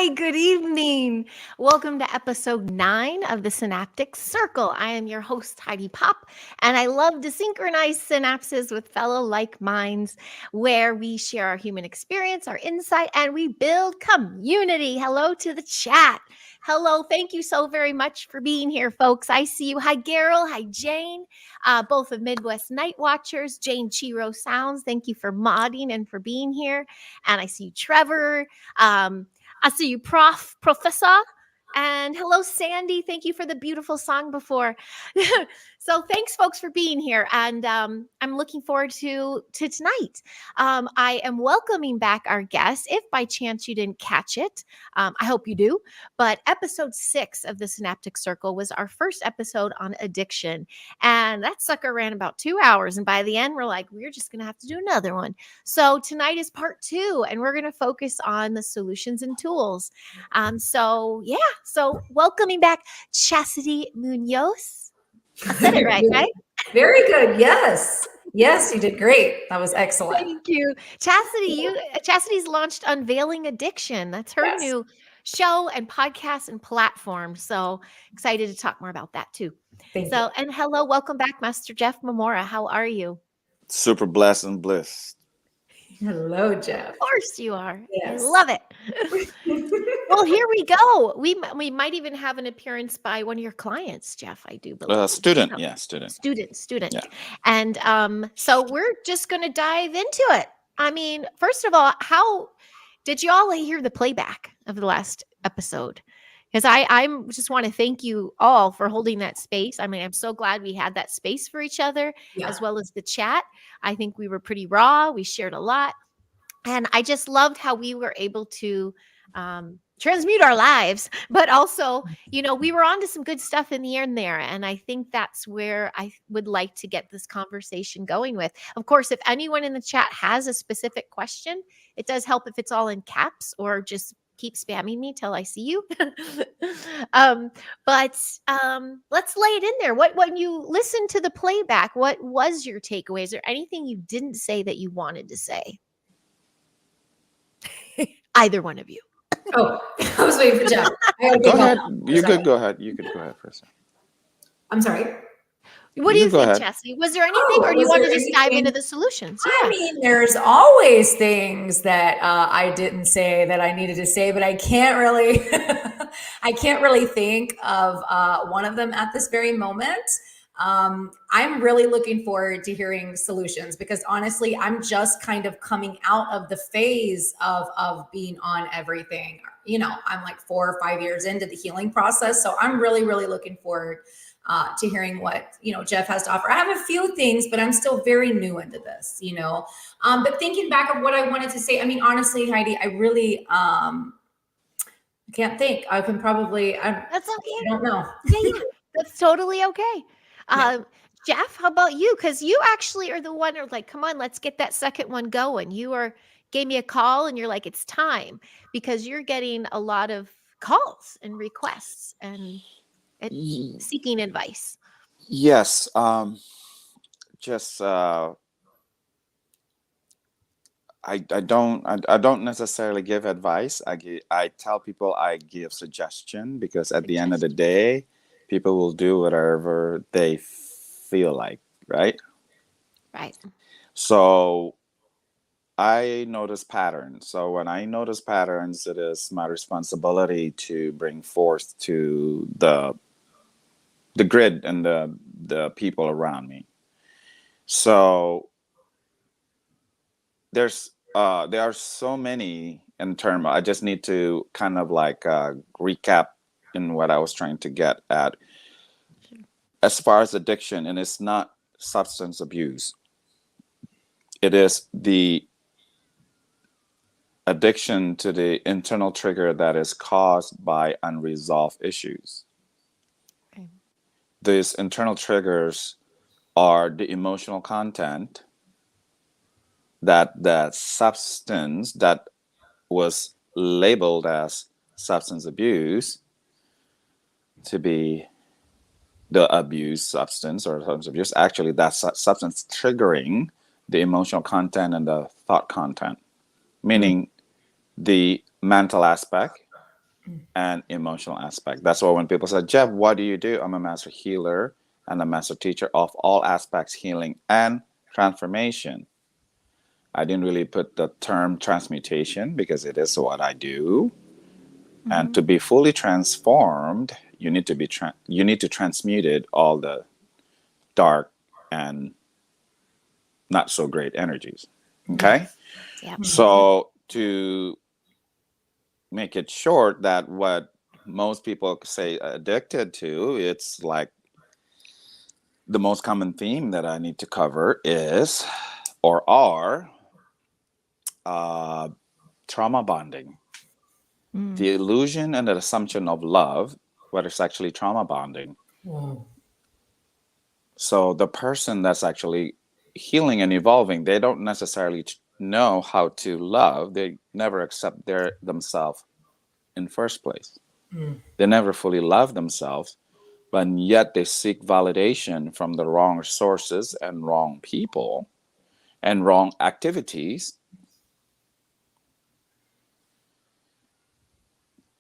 Hi, good evening. Welcome to episode 9 of the Synaptic Circle. I am your host, Heidi Popp, and I love to synchronize synapses with fellow like minds where we share our human experience, our insight, and we build community. Hello to the chat. Hello. Thank you so very much for being here, folks. I see you. Hi, Gerald. Hi, Jane. Both of Midwest Night Watchers. Jane Chiro Sounds. Thank you for modding and for being here. And I see you, Trevor. I see you, Professor. And hello, Sandy. Thank you for the beautiful song before. So thanks, folks, for being here. And I'm looking forward to tonight. I am welcoming back our guest. If by chance you didn't catch it, I hope you do. But episode 6 of the Synaptic Circle was our first episode on addiction. And that sucker ran about 2 hours. And by the end, we're like, we're just going to have to do another one. So tonight is part 2, and we're going to focus on the solutions and tools. So welcoming back Chasity Munoz. I said it right? Very good. Yes, you did great. That was excellent. Thank you, Chasity. Chastity's launched Unveiling Addiction. That's her new show and podcast and platform. So excited to talk more about that too. Thank you. And hello, welcome back, Master Jeff Mamora. How are you? Super blessed and blissed. Hello, Jeff. Of course you are. Yes. I love it. Well, here we go. We might even have an appearance by one of your clients, Jeff, I do believe. Student. Student. Yeah. And so we're just going to dive into it. I mean, first of all, how did you all hear the playback of the last episode? Because I just want to thank you all for holding that space. I mean, I'm so glad we had that space for each other, as well as the chat. I think we were pretty raw. We shared a lot. And I just loved how we were able to transmute our lives, but also, we were onto some good stuff in the end there. And I think that's where I would like to get this conversation going with. Of course, if anyone in the chat has a specific question, it does help if it's all in caps, or just keep spamming me till I see you. But let's lay it in there. When you listen to the playback, what was your takeaway? Is there anything you didn't say that you wanted to say? Either one of you. Oh, I was waiting for Jeff. Go ahead. You could go ahead. You could go ahead first. I'm sorry. What do you think, Chasity? Was there anything, or do you want to just dive into the solutions? Yeah. I mean, there's always things that I didn't say that I needed to say, but I can't really, think of one of them at this very moment. I'm really looking forward to hearing solutions, because honestly, I'm just kind of coming out of the phase of being on everything. I'm like 4 or 5 years into the healing process. So I'm really, really looking forward to hearing what, Jeff has to offer. I have a few things, but I'm still very new into this, but thinking back of what I wanted to say, I mean, honestly, Heidi, I really, I can't think. I can probably, That's okay. I don't know. Yeah. That's totally okay. Jeff, how about you? Because you actually are the one who's like, come on, let's get that second one going. You gave me a call and you're like, it's time, because you're getting a lot of calls and requests and seeking advice. Yes. I don't necessarily give advice. I tell people I give suggestion, because at the end of the day, people will do whatever they feel like, right? Right. So I notice patterns. So when I notice patterns, it is my responsibility to bring forth to the grid and the people around me. So there are so many in terms. I just need to kind of like recap in what I was trying to get at. As far as addiction, and it's not substance abuse. It is the addiction to the internal trigger that is caused by unresolved issues. Okay. These internal triggers are the emotional content that substance that was labeled as substance abuse to be the abused substance or substance abuse. Actually, that's substance triggering the emotional content and the thought content, meaning the mental aspect and emotional aspect. That's why when people say, Jeff, what do you do? I'm a master healer and a master teacher of all aspects, healing and transformation. I didn't really put the term transmutation because it is what I do. And to be fully transformed, you need to be you need to transmute it, all the dark and not so great energies. Okay? Yeah. So to make it short, that what most people say addicted to, it's like the most common theme that I need to cover is or are trauma bonding. The illusion and the assumption of love, what is actually trauma bonding. Wow. So the person that's actually healing and evolving, they don't necessarily know how to love. They never accept themselves in first place. They never fully love themselves, but yet they seek validation from the wrong sources and wrong people and wrong activities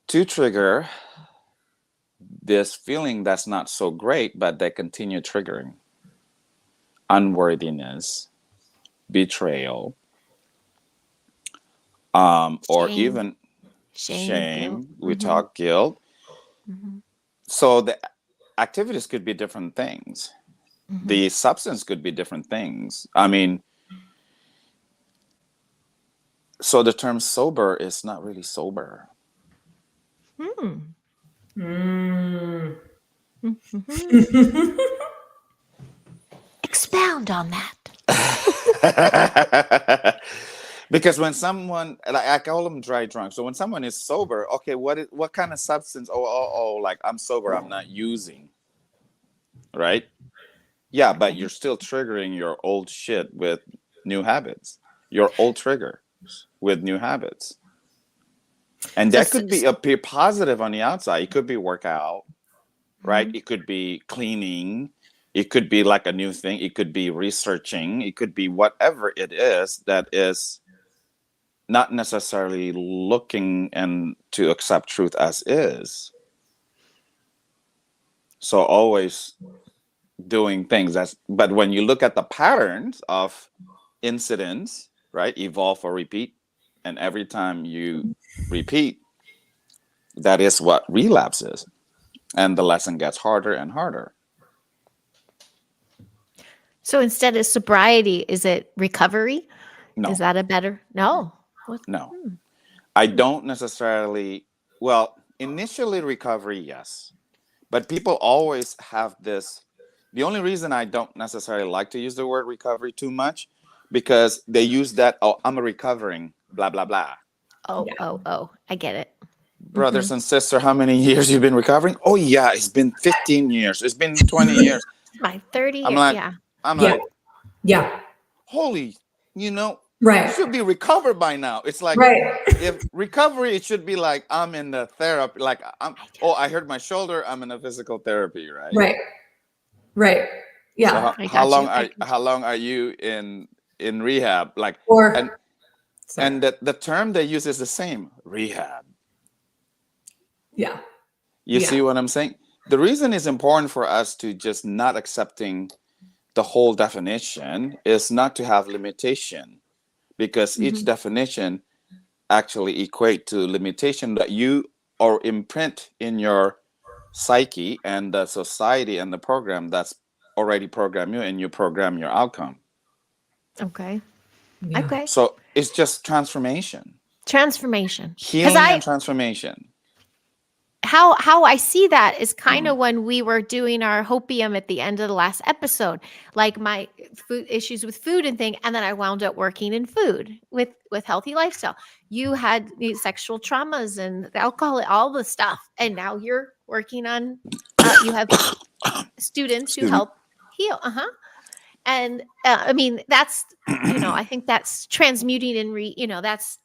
to trigger this feeling that's not so great, but they continue triggering unworthiness, betrayal, or even shame. Guilt. We talk guilt. So the activities could be different things. The substance could be different things. I mean, so the term sober is not really sober. Expound on that. Because when someone, like I call them dry drunk. So when someone is sober, okay, what kind of substance? Oh, like I'm sober, I'm not using. Right? Yeah, but you're still triggering your old shit with new habits. Your old trigger with new habits. And that could be appear positive on the outside. It could be workout, right? It could be cleaning. It could be like a new thing. It could be researching. It could be whatever it is that is not necessarily looking and to accept truth as is. So always doing things but when you look at the patterns of incidents, right? Evolve or repeat. And every time you repeat, that is what relapse is. And the lesson gets harder and harder. So instead of sobriety, is it recovery? No. Is that a better? No. No. I don't necessarily, well, initially recovery, yes. But people always have this. The only reason I don't necessarily like to use the word recovery too much, because they use that, oh, I'm a recovering, blah, blah, blah. Oh, I get it. Brothers and sisters, how many years you've been recovering? Oh, yeah, it's been 15 years. It's been 20 years. My 30 years, I'm like, yeah. Holy, you Right. should be recovered by now. It's like, right. If recovery, it should be like, I'm in the therapy, like, I hurt my shoulder, I'm in a physical therapy, right? Right. Yeah. So how long are you in rehab? Like, and the term they use is the same, rehab. Yeah. You see what I'm saying? The reason it's important for us to just not accepting the whole definition is not to have limitation, because each definition actually equate to limitation that you or imprint in your psyche and the society and the program that's already programmed you, and you program your outcome. Okay. Yeah. Okay. So it's just transformation. Healing and transformation. How I see that is kind of when we were doing our hopium at the end of the last episode, like my food issues with food and thing, and then I wound up working in food with healthy lifestyle. You had these sexual traumas and alcohol, all the stuff, and now you're working on. You have students who help heal. And I mean, that's, I think that's transmuting and that's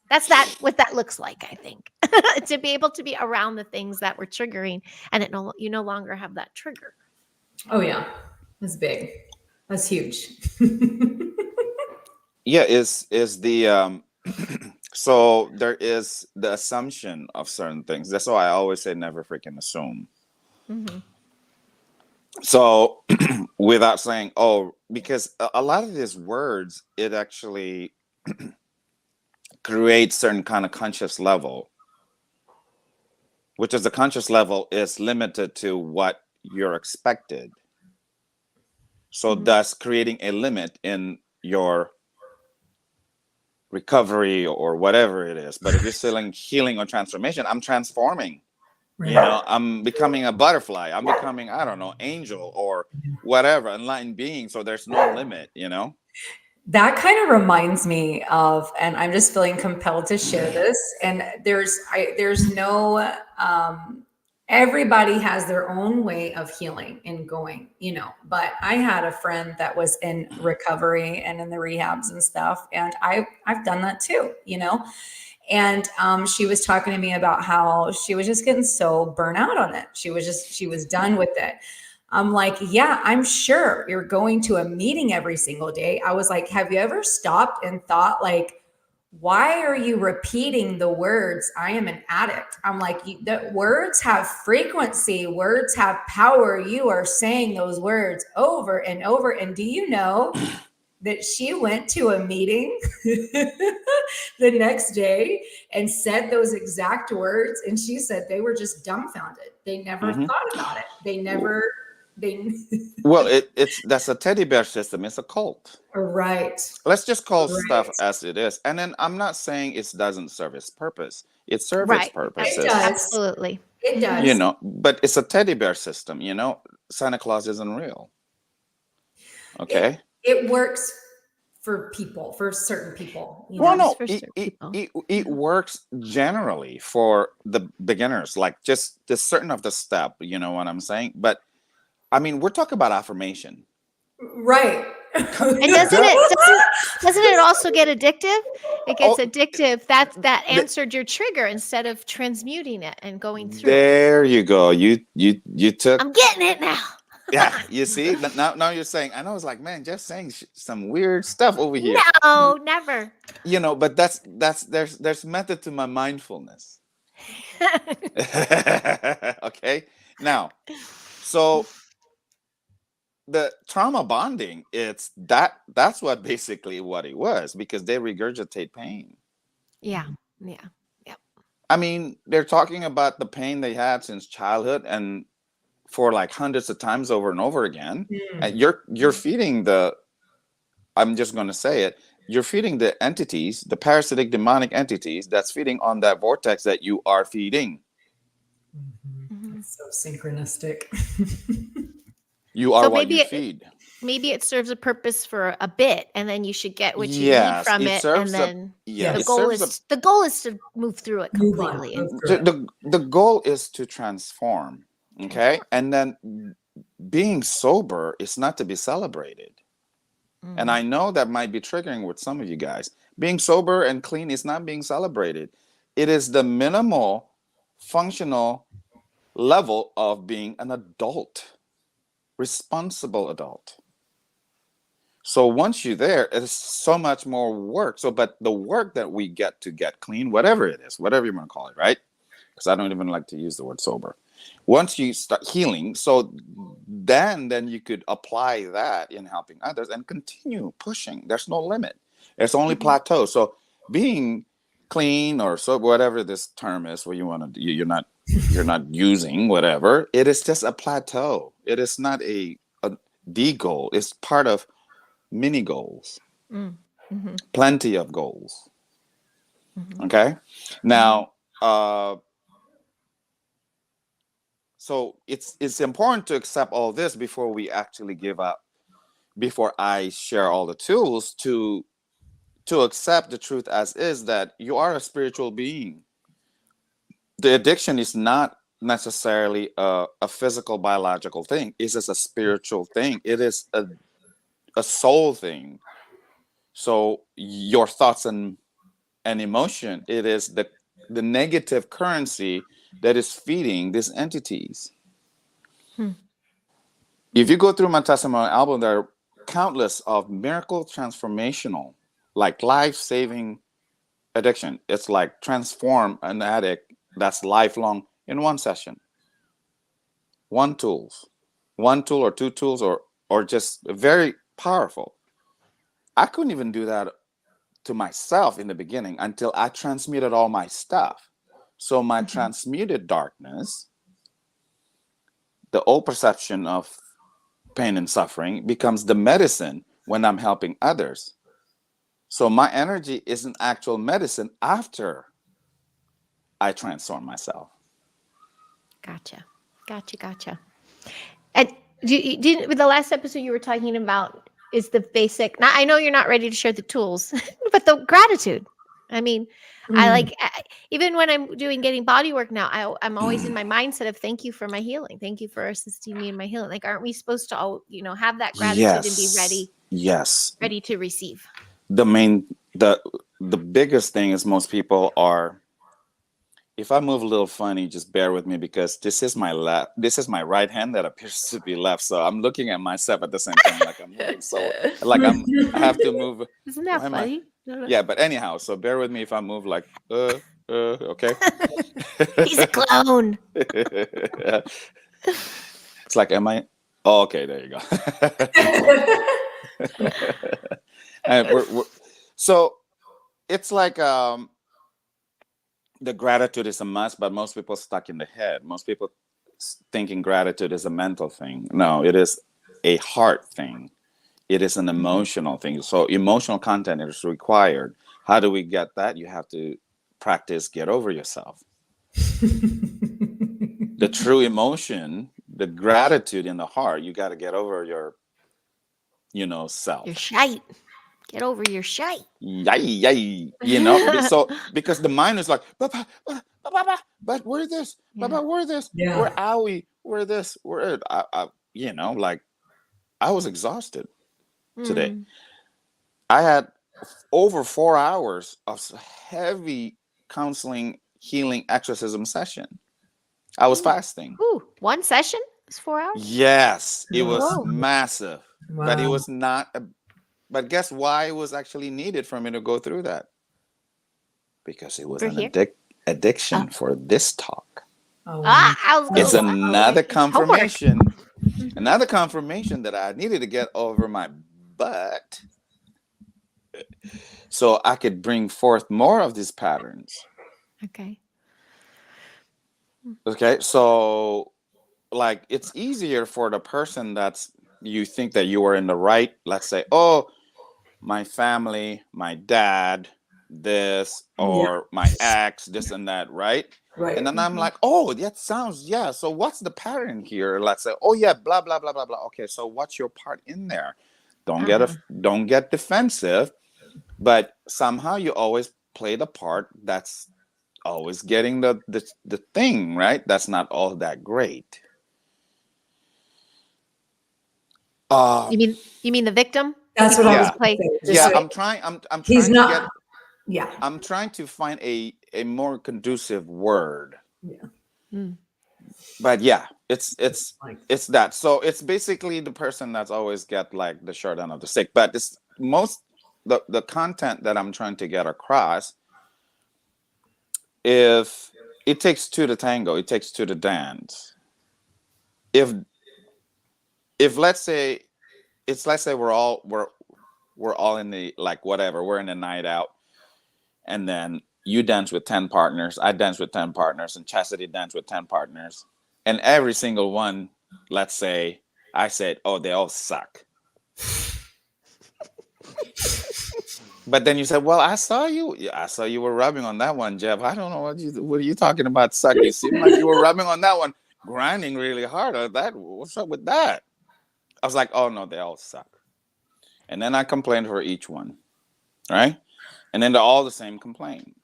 what that looks like, I think, to be able to be around the things that were triggering, and you no longer have that trigger. Oh yeah. That's big. That's huge. Yeah. Is the, So there is the assumption of certain things. That's why I always say never freaking assume. Mm-hmm. So without saying, oh, because a lot of these words, it actually creates certain kind of conscious level, which is the conscious level is limited to what you're expected. So thus creating a limit in your recovery or whatever it is. But if you're still in healing or transformation, I'm transforming. You know, I'm becoming a butterfly. I'm becoming, I don't know, angel or whatever, enlightened being. So there's no limit, you know? That kind of reminds me of, and I'm just feeling compelled to share this. And there's no, everybody has their own way of healing and going, you know, but I had a friend that was in recovery and in the rehabs and stuff. And I've done that too, you know? And she was talking to me about how she was just getting so burnt out on it. She was done with it. I'm like, yeah, I'm sure you're going to a meeting every single day. I was like, have you ever stopped and thought, like, why are you repeating the words, I am an addict? I'm like, the words have frequency, words have power. You are saying those words over and over. And do you know that she went to a meeting the next day and said those exact words? And she said they were just dumbfounded. They never thought about it. Well, that's a teddy bear system. It's a cult. Right. Let's just call stuff as it is. And then I'm not saying it doesn't serve its purpose. It serves its purposes. It does. Absolutely. It does. You know, but it's a teddy bear system, you know. Santa Claus isn't real. Okay. It works for people, for certain people. Well, no, it works generally for the beginners, like just certain of the step, you know what I'm saying? But I mean, we're talking about affirmation. Right. And doesn't it also get addictive? It gets addictive. That answered your trigger instead of transmuting it and going through. There you go. You took. I'm getting it now. Yeah, you see, now you're saying. And I was like, man, just saying some weird stuff over here. No, never. You know, but there's method to my mindfulness. Okay, now, so the trauma bonding, that's what basically what it was, because they regurgitate pain. Yeah. I mean, they're talking about the pain they had since childhood and for like hundreds of times over and over again. And you're feeding I'm just going to say it, you're feeding the entities, the parasitic demonic entities that's feeding on that vortex that you are feeding. It's so synchronistic. You are what you feed. Maybe it serves a purpose for a bit, and then you should get what you need from it, and then the goal is to move through it completely. The goal is to transform. Okay, and then being sober is not to be celebrated. And I know that might be triggering with some of you guys. Being sober and clean is not being celebrated. It is the minimal functional level of being an adult, responsible adult. So once you're there, it's so much more work. But the work that we get to get clean, whatever it is, whatever you want to call it, right? Because I don't even like to use the word sober. Once you start healing, so then you could apply that in helping others and continue pushing. There's no limit. There's only plateau. So being clean or so, whatever this term is, where you want to, you're not using whatever. It is just a plateau. It is not the goal. It's part of mini goals. Plenty of goals. Okay. Now, so it's important to accept all this before we actually give up, before I share all the tools to accept the truth as is, that you are a spiritual being. The addiction is not necessarily a physical, biological thing. It's just a spiritual thing. It is a soul thing. So your thoughts and emotion, it is the negative currency that is feeding these entities. If you go through my testimony album, there are countless of miracle transformational, like life-saving addiction. It's like transform an addict that's lifelong in one session. One tool or two tools, or just very powerful. I couldn't even do that to myself in the beginning until I transmuted all my stuff. So my transmuted darkness, the old perception of pain and suffering, becomes the medicine when I'm helping others. So my energy is an actual medicine after I transform myself. Gotcha. And didn't with the last episode you were talking about is the basic. Now I know you're not ready to share the tools, but the gratitude. I mean, even when I'm getting body work now, I'm always in my mindset of thank you for my healing, thank you for assisting me in my healing. Like, aren't we supposed to all have that gratitude and be ready to receive? The biggest thing is most people are. If I move a little funny, just bear with me because this is my right hand that appears to be left. So I'm looking at myself at the same time, like I'm moving I have to move. Isn't that funny? Yeah, but anyhow, so bear with me if I move like, okay. He's a clone. It's like, am I? Oh, okay, there you go. And so it's like, the gratitude is a must, but most people stuck in the head. Most people thinking gratitude is a mental thing. No, it is a heart thing. It is an emotional thing. So emotional content is required. How do we get that? You have to practice get over yourself. The true emotion, the gratitude in the heart, you got to get over your, self. Your shite. Get over your shite. Yay. So because the mind is like, but we're this, we're this, we're owie, we're this, we're it. I was exhausted today. I had over 4 hours of heavy counseling, healing, exorcism session. I was fasting. One session is 4 hours? Yes, it was massive, but it was not But guess why it was actually needed for me to go through that? Because it was an addiction for this talk. It's another confirmation. Another confirmation that I needed to get over my butt so I could bring forth more of these patterns. Okay. So like it's easier for the person you think that you are in the right, let's say, my family, my dad, this, or my ex, this and that, right? And then I'm like, that sounds, so what's the pattern here? Let's say, blah, blah, blah, blah, blah. Okay, so what's your part in there? Don't get defensive, but somehow you always play the part that's always getting the thing, right? That's not all that great. You mean the victim? That's what I was playing. I'm trying to find a more conducive word. But it's that. So it's basically the person that's always get like the short end of the stick. But it's the content that I'm trying to get across. If it takes two to tango, it takes two to dance. If let's say we're all in the like whatever, we're in a night out, and then you dance with 10 partners, I dance with 10 partners, and Chasity dance with 10 partners, and every single one, let's say I said, they all suck. But then you said, well, I saw you were rubbing on that one, Jeff. I don't know what are you talking about, suck? You seem like you were rubbing on that one, grinding really hard on that. What's up with that? I was like, oh no, they all suck. And then I complained for each one, right? And then they're all the same complaint.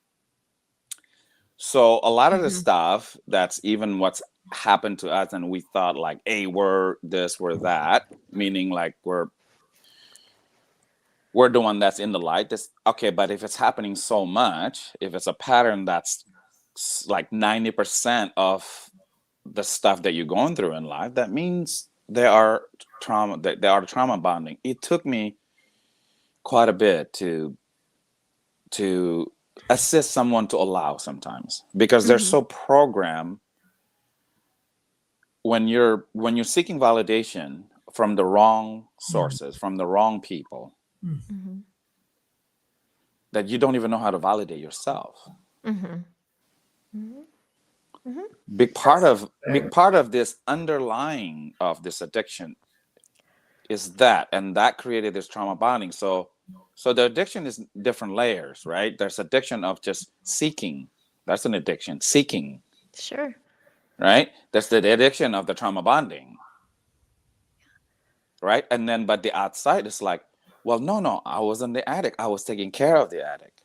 So a lot of the stuff that's even what's happened to us, and we thought like, hey, we're this, we're that, meaning like we're the one that's in the light. Okay, but if it's happening so much, if it's a pattern that's like 90% of the stuff that you're going through in life, that means they are trauma bonding. It took me quite a bit to assist someone to allow sometimes, because they're so programmed. When you're seeking validation from the wrong sources, from the wrong people, that you don't even know how to validate yourself. Big part of this underlying of this addiction is that, and that created this trauma bonding. So the addiction is different layers, right? There's addiction of just seeking. That's an addiction, seeking. Sure. Right? That's the addiction of the trauma bonding. Right? And then, but the outside is like, well, no, I wasn't the addict. I was taking care of the addict.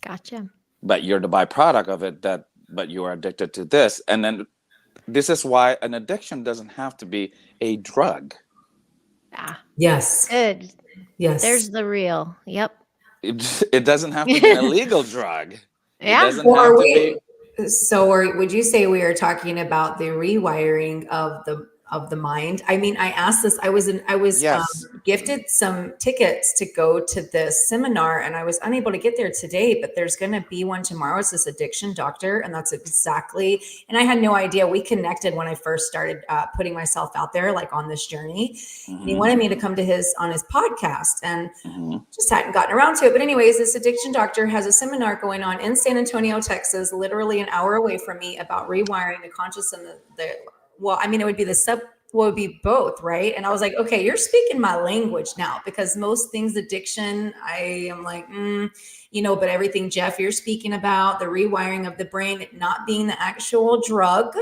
Gotcha. But you're the byproduct of it, but you are addicted to this. And then this is why an addiction doesn't have to be a drug. Yes. Good. Yes. There's the real. Yep. It doesn't have to be an illegal drug. Yeah. It doesn't have to be. So would you say we are talking about the rewiring of the mind? I mean, I asked this, I was Yes. Gifted some tickets to go to this seminar, and I was unable to get there today, but there's going to be one tomorrow. It's this addiction doctor. And that's exactly, and I had no idea. We connected when I first started putting myself out there, like on this journey. And he wanted me to come to on his podcast, and just hadn't gotten around to it. But anyways, this addiction doctor has a seminar going on in San Antonio, Texas, literally an hour away from me, about rewiring the conscious and well, I mean, it would be both, right? And I was like, okay, you're speaking my language now, because most things addiction, I am like, but everything, Jeff, you're speaking about the rewiring of the brain, it not being the actual drug,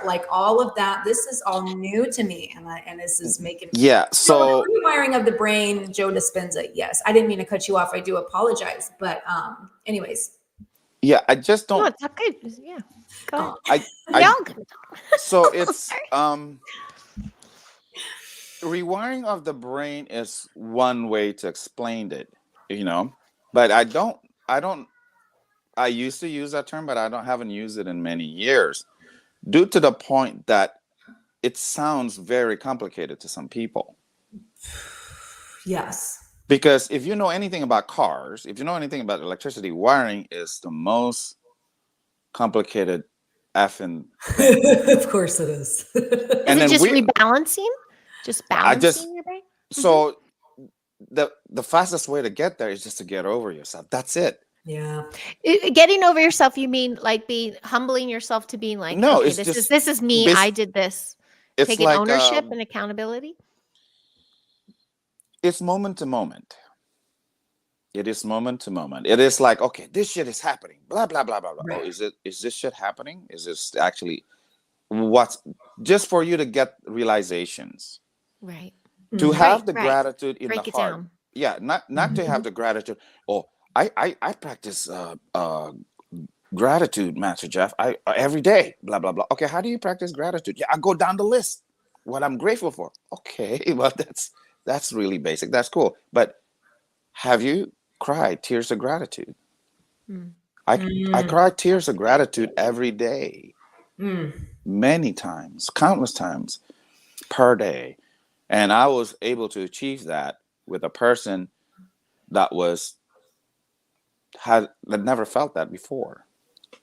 like all of that. This is all new to me, and this is making So the rewiring of the brain. Joe Dispenza, yes, I didn't mean to cut you off. I do apologize, but anyways. Yeah, I just don't. No, it's okay. Yeah. Go ahead. So it's rewiring of the brain is one way to explain it, but I used to use that term, but haven't used it in many years, due to the point that it sounds very complicated to some people. Yes. Because if you know anything about cars, if you know anything about electricity, wiring is the most complicated effing thing. Of course it is. And is it then just rebalancing? Just balancing your brain? So the fastest way to get there is just to get over yourself. That's it. Yeah. Getting over yourself, you mean like humbling yourself to being like, no, okay, this is me. I did this. It's taking like, ownership and accountability. It's moment to moment. It is moment to moment. It is like, okay, this shit is happening. Blah, blah, blah, blah, blah. Right. Oh, is this shit happening? Is this actually what's just for you to get realizations? Right. To have the gratitude in Break the it heart. Down. Yeah, not to have the gratitude. Oh, I practice gratitude, Master Jeff. I every day, blah, blah, blah. Okay, how do you practice gratitude? Yeah, I go down the list. What I'm grateful for. Okay, well, that's really basic. That's cool. But have you cried tears of gratitude? I cry tears of gratitude every day. Many times, countless times per day. And I was able to achieve that with a person that had never felt that before.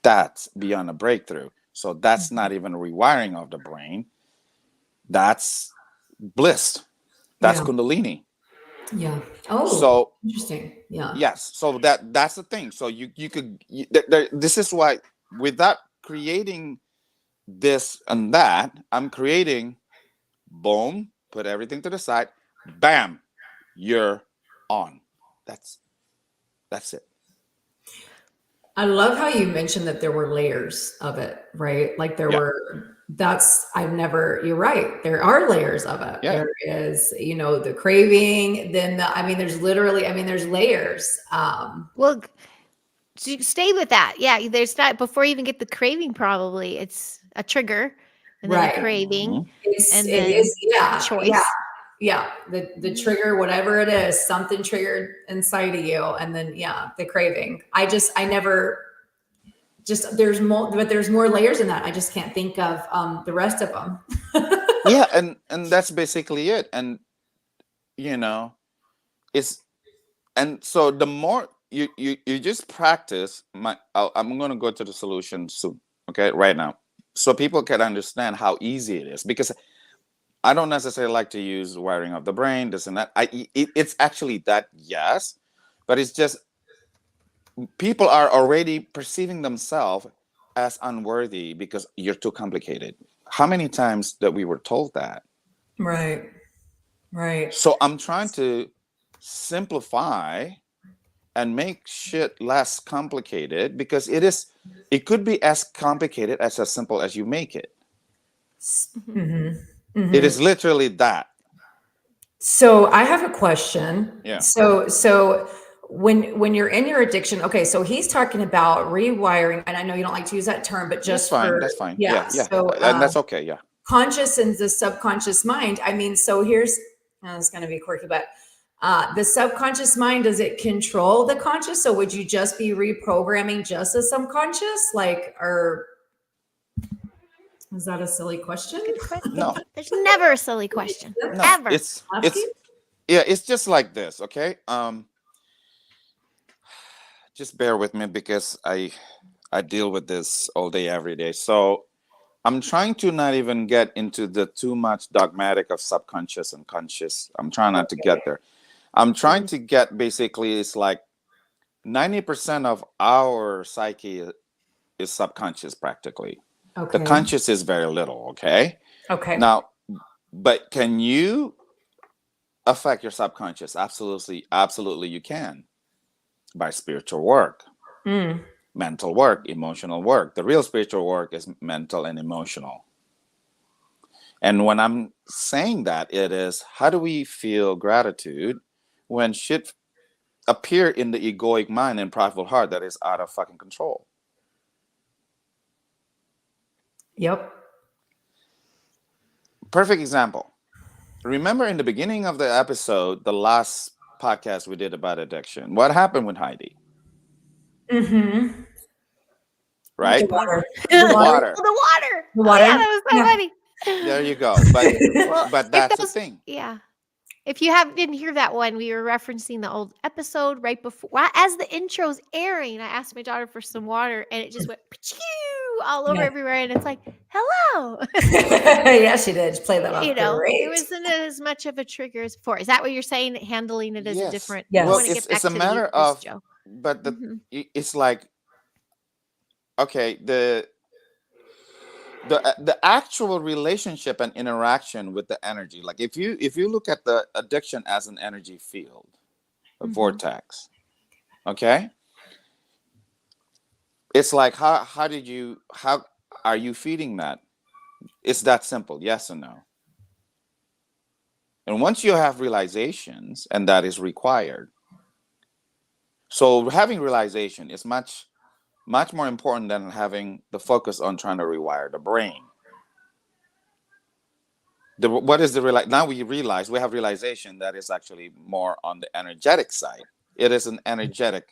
That's beyond a breakthrough. So that's not even a rewiring of the brain. That's bliss. That's Kundalini. Yeah. Oh, so interesting. Yeah. Yes. So that's the thing. So you could. This is why, without creating this and that, I'm creating. Boom. Put everything to the side. Bam. You're on. That's it. I love how you mentioned that there were layers of it, right? Like you're right. There are layers of it. Yeah. There is, the craving, then there's layers. Well, stay with that. Yeah. There's not, before you even get the craving, probably it's a trigger and then a craving. Choice. Yeah. The trigger, whatever it is, something triggered inside of you. And then, the craving. There's more layers in that. I just can't think of the rest of them. Yeah. And that's basically it. And, it's And so the more you just practice, I'm going to go to the solution soon, okay, right now, so people can understand how easy it is, because I don't necessarily like to use wiring of the brain, this and that. It's actually that, yes, but it's just people are already perceiving themselves as unworthy because you're too complicated. How many times that we were told that? Right. So I'm trying to simplify and make shit less complicated, because it could be as complicated as simple as you make it. It is literally that. So I have a question. Yeah. So when you're in your addiction, okay, so he's talking about rewiring, and I know you don't like to use that term, but just That's fine. Yeah. So And that's okay. Yeah. conscious and the subconscious mind. I mean, so it's going to be quirky, but the subconscious mind, does it control the conscious? So would you just be reprogramming just the subconscious, or is that a silly question? Good question. No. There's never a silly question. No. Ever. It's just like this, okay? Just bear with me, because I deal with this all day, every day. So I'm trying to not even get into the too much dogmatic of subconscious and conscious. I'm trying not to get there. I'm trying to get, basically, it's like 90% of our psyche is subconscious practically. Okay. The conscious is very little, okay? Okay. Now, but can you affect your subconscious? Absolutely you can. By spiritual work, mental work, emotional work. The real spiritual work is mental and emotional. And when I'm saying that, it is, how do we feel gratitude when shit appear in the egoic mind and prideful heart that is out of fucking control? Yep. Perfect example. Remember in the beginning of the episode, the last podcast we did about addiction, what happened with Heidi? Right? The water. The water. Oh, yeah, that was so funny. There you go. But that's the thing. Yeah. If you didn't hear that one, we were referencing the old episode right before, as the intro's airing. I asked my daughter for some water, and it just went all over everywhere, and it's like, hello. Yeah, she did. She played that off. Great. It wasn't as much of a trigger as before. Is that what you're saying? Handling it as a different. Yes. Well, it's a matter of, but it's like, okay, the actual relationship and interaction with the energy, like if you look at the addiction as an energy field, a vortex, okay, it's like, how are you feeding that? It's that simple, yes or no. And once you have realizations, and that is required, so having realization is much more important than having the focus on trying to rewire the brain. What is now we realize, we have realization that is actually more on the energetic side. It is an energetic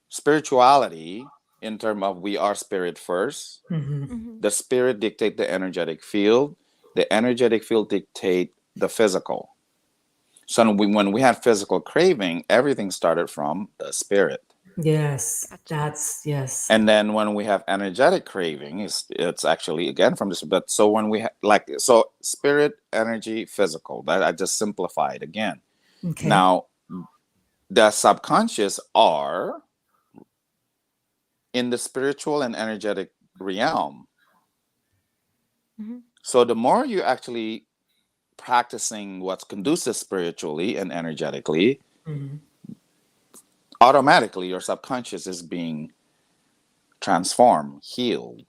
spirituality, in terms of we are spirit first. The spirit dictate the energetic field. The energetic field dictate the physical. So when we had physical craving, everything started from the spirit. Yes, yes. And then when we have energetic craving, it's actually again from this. But so when we so spirit, energy, physical. That I just simplified again. Okay. Now, the subconscious are in the spiritual and energetic realm. So the more you actually practicing what's conducive spiritually and energetically, automatically your subconscious is being transformed, healed,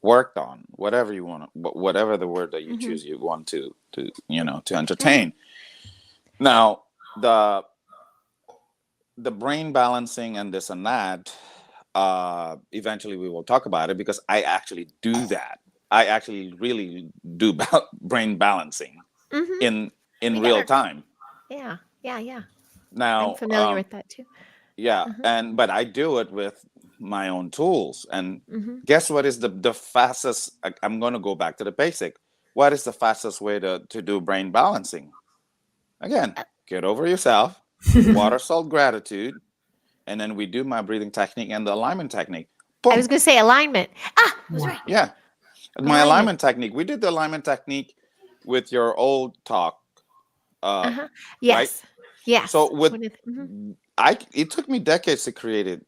worked on, whatever you want, whatever the word that you choose, you want to entertain. Now, the brain balancing and this and that, eventually we will talk about it, because I actually do that. I actually really do brain balancing in real time. Yeah. Now, I'm familiar with that too. Yeah, but I do it with my own tools. And guess what is the fastest? I'm going to go back to the basic. What is the fastest way to do brain balancing? Again, get over yourself, water, salt, gratitude, and then we do my breathing technique and the alignment technique. Boom. I was going to say alignment. That's right. Yeah. My alignment technique. We did the alignment technique with your old talk. Yes. Right? Yes. So it took me decades to create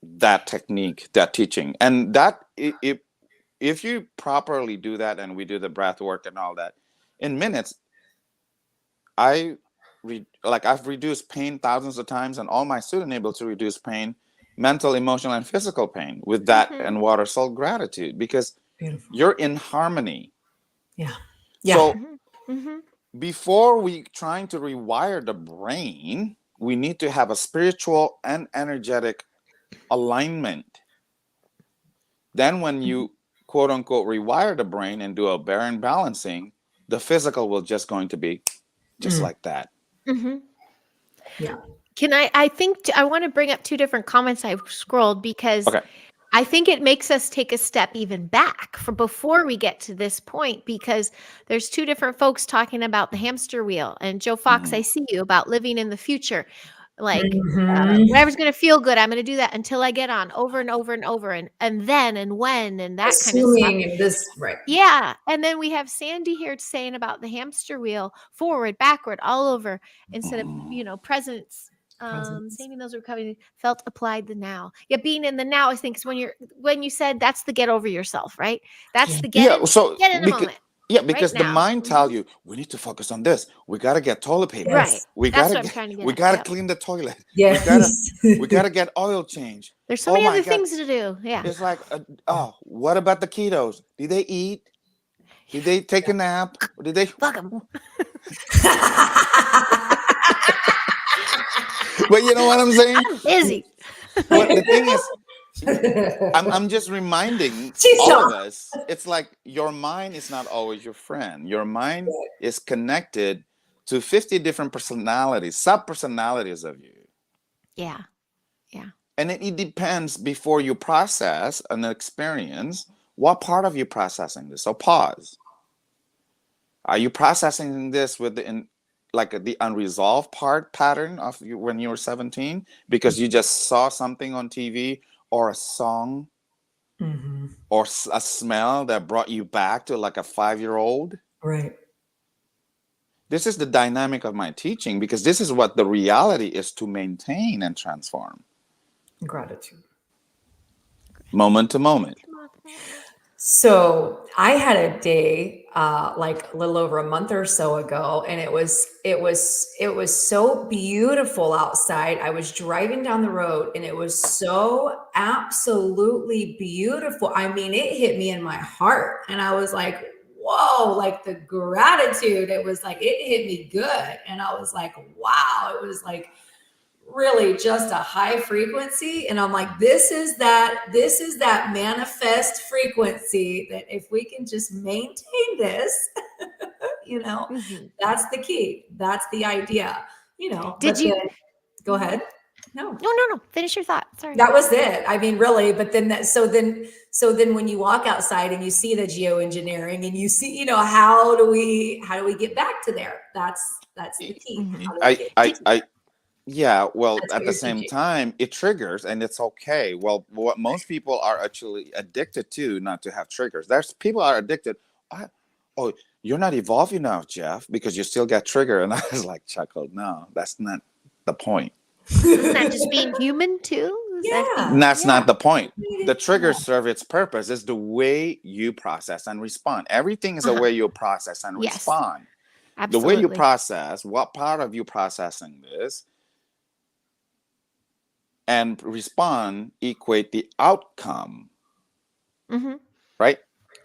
that technique, that teaching. And that if you properly do that, and we do the breath work and all that, in minutes, I've reduced pain thousands of times, and all my students able to reduce pain, mental, emotional, and physical pain with that and water, salt, gratitude, because you're in harmony. Yeah. So before we trying to rewire the brain, we need to have a spiritual and energetic alignment. Then when you quote unquote rewire the brain and do a Barron balancing, the physical will just going to be just like that. Yeah. Can I think I want to bring up two different comments I've scrolled, because I think it makes us take a step even back from before we get to this point, because there's two different folks talking about the hamster wheel. And Joe Fox, I see you, about living in the future. Like whatever's going to feel good, I'm going to do that until I get on, over and over and over, and then and when and that kind of stuff. And this, right. Yeah. And then we have Sandy here saying about the hamster wheel, forward, backward, all over, instead of, presence. Sandy those were coming, felt applied the now. Yeah, being in the now, I think, is when you said that's the get over yourself, right? That's the get in the moment. Yeah, because the mind tells you we need to focus on this. We gotta get toilet paper. Right. We That's gotta what I'm trying to get. We gotta clean the toilet. Yes. We gotta get oil change. There's so many other things to do. Yeah. It's like, what about the ketos? Did they eat? Did they take a nap? Or did they fuck them? But you know what I'm saying? I'm busy. What the thing is, I'm just reminding all of us, it's like your mind is not always your friend. Your mind is connected to 50 different personalities, sub-personalities of you. Yeah. Yeah. And it depends, before you process an experience, what part of you processing this? So pause. Are you processing this with the unresolved pattern of you when you were 17, because you just saw something on TV or a song or a smell that brought you back to like a 5-year-old? Right. This is the dynamic of my teaching, because this is what the reality is to maintain and transform. Gratitude. Moment to moment. So I had a day like a little over a month or so ago, and it was so beautiful outside. I was driving down the road, and it was so absolutely beautiful. I mean, it hit me in my heart, and I was like, whoa, like the gratitude. It was like, it hit me good. And I was like, wow, it was like really just a high frequency. And I'm like, this is that manifest frequency that if we can just maintain this, that's the key. That's the idea, go ahead. No. Finish your thought. Sorry. That was it. I mean, really, but then so then when you walk outside and you see the geoengineering and you see, how do we get back to there? That's the key. Yeah, well, at the same time, it triggers, and it's okay. Well, what most people are actually addicted to, not to have triggers. There's people are addicted. Oh, you're not evolved enough, Jeff, because you still get triggered. And I was like, chuckled. No, that's not the point. Isn't that just being human too? That's not the point. The triggers serve its purpose. It's the way you process and respond. Everything is the way you process and respond. Absolutely. The way you process, what part of you processing this, and respond equate the outcome. Right?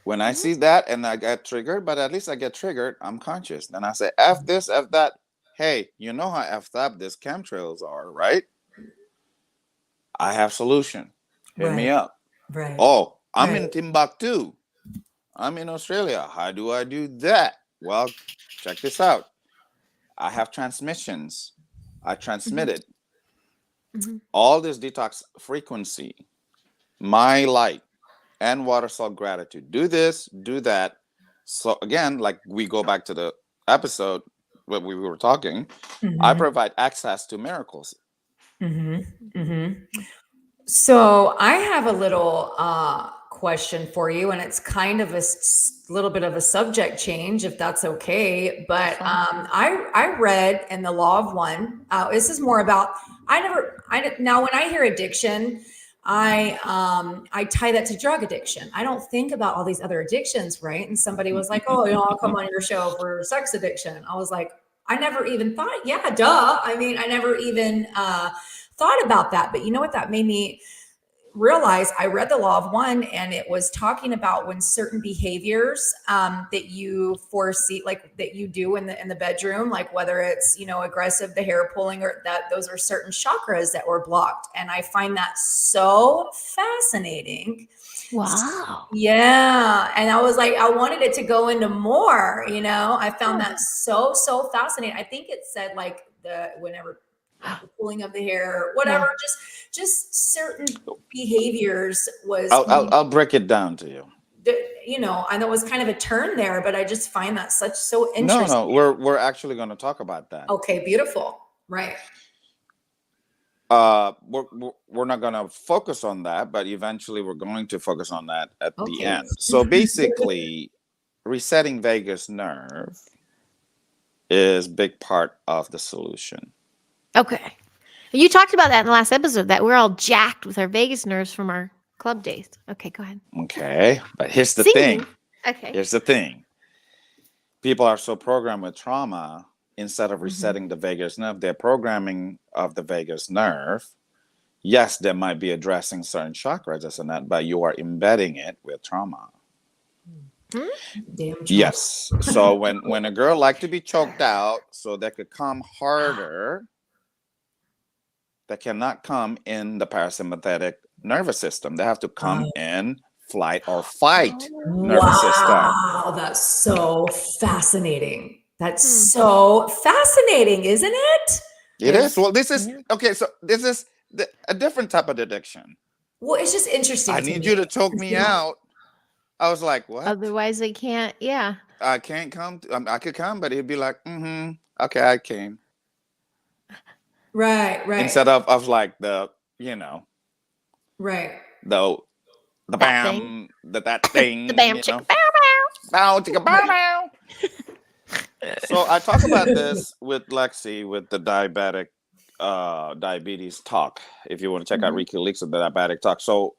When I see that and I get triggered, but at least I get triggered, I'm conscious. Then I say, F this, F that. Hey, you know how effed up these chemtrails are, right? I have solution. Hit me up. Right. Oh, I'm in Timbuktu. I'm in Australia. How do I do that? Well, check this out. I have transmissions. I transmit it. All this detox frequency, my light, and water, salt, gratitude. Do this, do that. So again, like we go back to the episode, what we were talking, I Mhm. provide access to miracles. Mhm. Mhm. So I have a little question for you, and it's kind of a little bit of a subject change, if that's okay. But I read in the Law of One. This is more about now when I hear addiction, I tie that to drug addiction. I don't think about all these other addictions, right? And somebody was like, "Oh, I'll come on your show for sex addiction." I was like, I never even thought, yeah, duh. I mean, I never even thought about that. But you know what? That made me realize. I read the Law of One, and it was talking about when certain behaviors that you foresee, like that you do in the bedroom, like whether it's aggressive, the hair pulling, or that those are certain chakras that were blocked. And I find that so fascinating. Wow. Yeah. And I was like, I wanted it to go into more, I found that so fascinating. I think it said like the pulling of the hair, whatever, just certain behaviors was, I'll break it down to you. I know it was kind of a turn there, but I just find that so interesting. No, we're actually going to talk about that. Okay, beautiful. Right. We're not going to focus on that, but eventually we're going to focus on that at the end. So basically, resetting vagus nerve is a big part of the solution. Okay. You talked about that in the last episode, that we're all jacked with our vagus nerves from our club days. Okay, go ahead. Okay, but here's the thing. Okay. Here's the thing. People are so programmed with trauma, instead of resetting the vagus nerve, they're programming of the vagus nerve. Yes, they might be addressing certain chakras, this and that, but you are embedding it with trauma. Damn. Yes. So when a girl like to be choked out so they could come harder, they cannot come in the parasympathetic nervous system. They have to come in flight or fight nervous system. Wow, that's so fascinating. That's so fascinating, isn't it? It is. Well, this is okay. So this is a different type of addiction. Well, it's just interesting. I need you to choke me out. I was like, what? Otherwise, they can't. Yeah. I can't come. I could come, but he'd be like, okay, I came. Right. Instead of like right. The bam, that thing, the bam, chicka, bow, bow, chicka, bow, bow. So I talk about this with Lexi with the diabetes talk. If you want to check out Ricky Leaks of the diabetic talk. So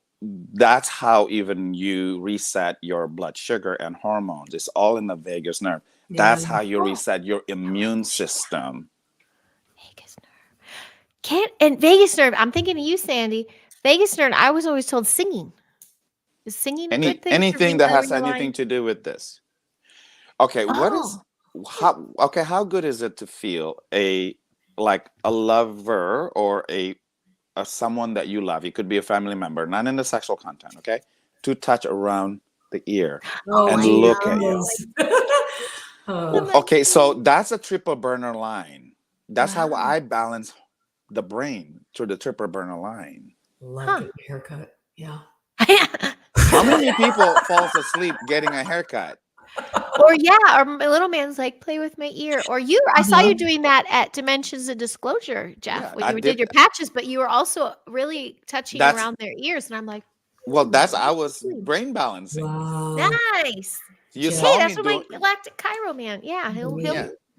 that's how even you reset your blood sugar and hormones. It's all in the vagus nerve. Yeah. That's how you reset your immune system. Vagus nerve. And vagus nerve, I'm thinking of you, Sandy. Vagus nerve, I was always told singing. Is singing a good thing? Anything that has anything to do with this. Okay, how good is it to feel a lover or a someone that you love? It could be a family member, not in the sexual content, okay? To touch around the ear and look at you. Okay, so that's a triple burner line. That's how I balance the brain through the triple burner line. Love getting a haircut. Yeah. How many people falls asleep getting a haircut? Or my little man's like, play with my ear. Or I saw you doing that at Dimensions of Disclosure, Jeff, when you did your patches, but you were also really touching around their ears. And I'm like, well, I was brain balancing. Wow. Nice. That's what my galactic Cairo man. Yeah, he'll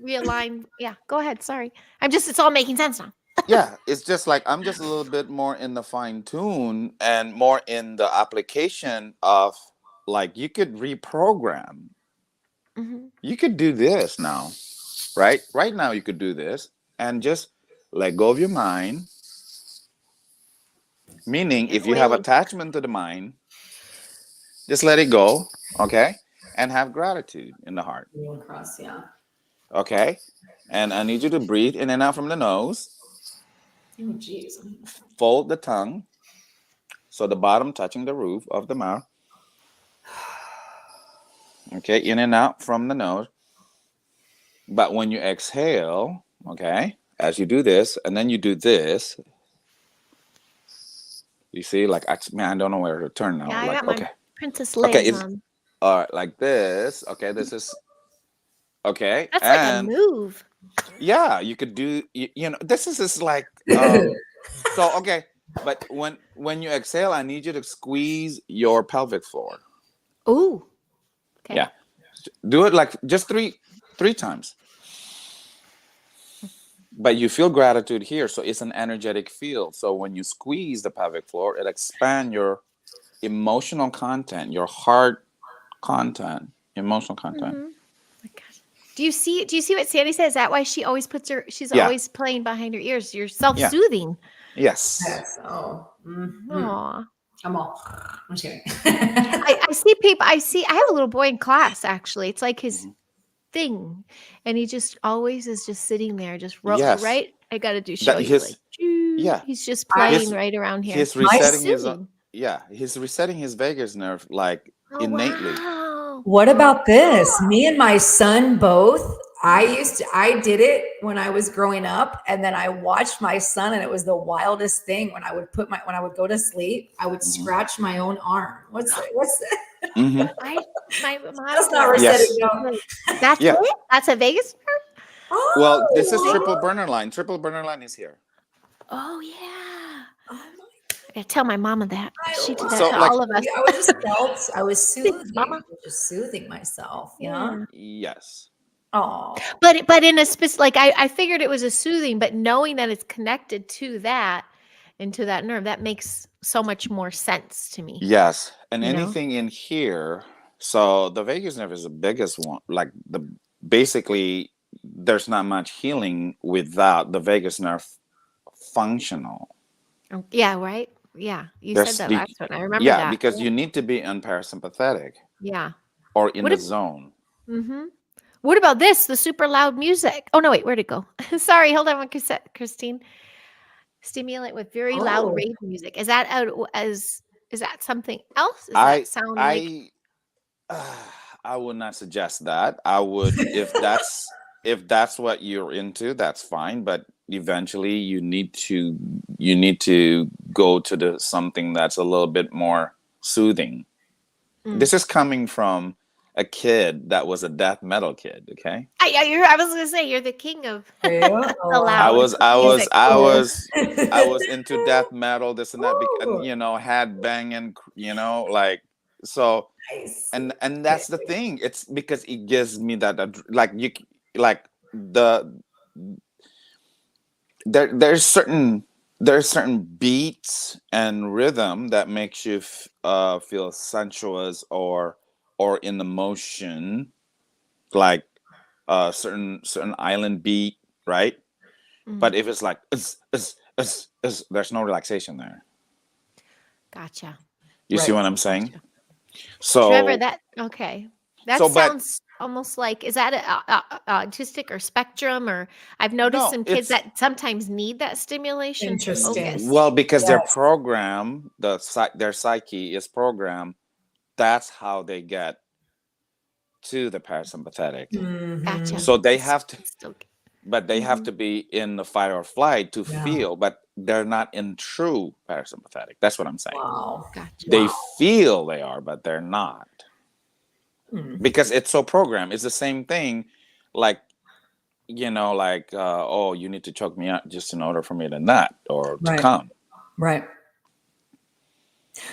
realign. Yeah, go ahead. Sorry. It's all making sense now. Yeah, it's just like I'm just a little bit more in the fine tune and more in the application of like you could reprogram. You could do this now, right? Right now you could do this and just let go of your mind. Meaning if you have attachment to the mind, just let it go, okay? And have gratitude in the heart. Across, yeah. Okay? And I need you to breathe in and out from the nose. Oh, geez. Fold the tongue so the bottom touching the roof of the mouth. Okay, in and out from the nose. But when you exhale, okay, as you do this, and then you do this, you see, like, I don't know where to turn now. Yeah, like, I got my Princess Leia on. All right, like this. Okay, this is okay. That's like a move. Yeah, you could do. You know, this is like. So okay, but when you exhale, I need you to squeeze your pelvic floor. Ooh. Okay. Yeah, do it like just three times. But you feel gratitude here, so it's an energetic field. So when you squeeze the pelvic floor, it expands your emotional content, your heart content, emotional content. Mm-hmm. My gosh. Do you see what Sandy says? Is that why she always she's Yeah, always playing behind her ears? You're yeah, self-soothing. yes, Yes. Oh. Aw. I'm all. I'm just kidding. I see people. I have a little boy in class, actually. It's like his mhm, thing. And he just always is just sitting there, just yes. right. I got to show That you like, his yeah, he's just I playing his right around here. he's my resetting It's his soothing. yeah, he's resetting his vagus nerve like Oh, innately. wow. What about this? Me and my son both. I did it when I was growing up, and then I watched my son, and it was the wildest thing. When I would go to sleep, I would Hmm. scratch my own arm. What's that? Hmm. My mom That's not does that. Yes. resetting. No. That's Yeah. it? That's a Vegas nerve? Well, this is triple Oh, burner line. Triple burner line is here. Oh, yeah. oh my! I gotta tell my mama that. I She did love that So to like all of us. I was just felt. I was Thanks, soothing, mama. just soothing myself. Yeah. Yeah. yes. Oh, But in a specific, like I figured it was a soothing, but knowing that it's connected to that and to that nerve, that makes so much more sense to me. Yes. And You know? anything in here. So the vagus nerve is the biggest one. Like the basically there's not much healing without the vagus nerve functional. Yeah, right? Yeah. You said There's that you, last one. I remember yeah, that. because you need to be in parasympathetic Yeah. or in What the ab zone. mhm. What about this? The super loud music. Oh, no, wait, where'd it go? Sorry, hold on one Christine. Stimulate with very loud oh, rave music. Is that is that something else? Does that I sound like I I would not suggest that. I would if that's what you're into, that's fine. But eventually, you need to go to the something that's a little bit more soothing. mm. This is coming from a kid that was a death metal kid. Okay, I was gonna say you're the king of yeah. the Oh, I loud was I was music. I oh. was I was into death metal, this and that, and Ooh, head banging, like so. nice. And Okay. that's the thing, it's because it gives me that like like the there's certain beats and rhythm that makes you feel sensuous or in the motion, like certain island beat, right? Mm, But if it's like there's no relaxation there. gotcha. You see Right. what I'm saying? Gotcha. Trevor, So that okay. That but sounds almost like is that autistic or spectrum or I've noticed no, some kids it's that sometimes need that stimulation to Interesting. focus. well, because their Yes. program, their psyche is programmed. That's how they get to the parasympathetic. Hmm. Gotcha. So they It's have to, still but they have mhm. to be in the fight or flight to Yeah. feel. But they're not in true parasympathetic. That's what I'm saying. Wow. Gotcha. They Wow. feel they are, but they're not, Hmm. because it's so programmed. It's the same thing, like like oh, you need to choke me out just in order for me to nut or to Right. come. Right.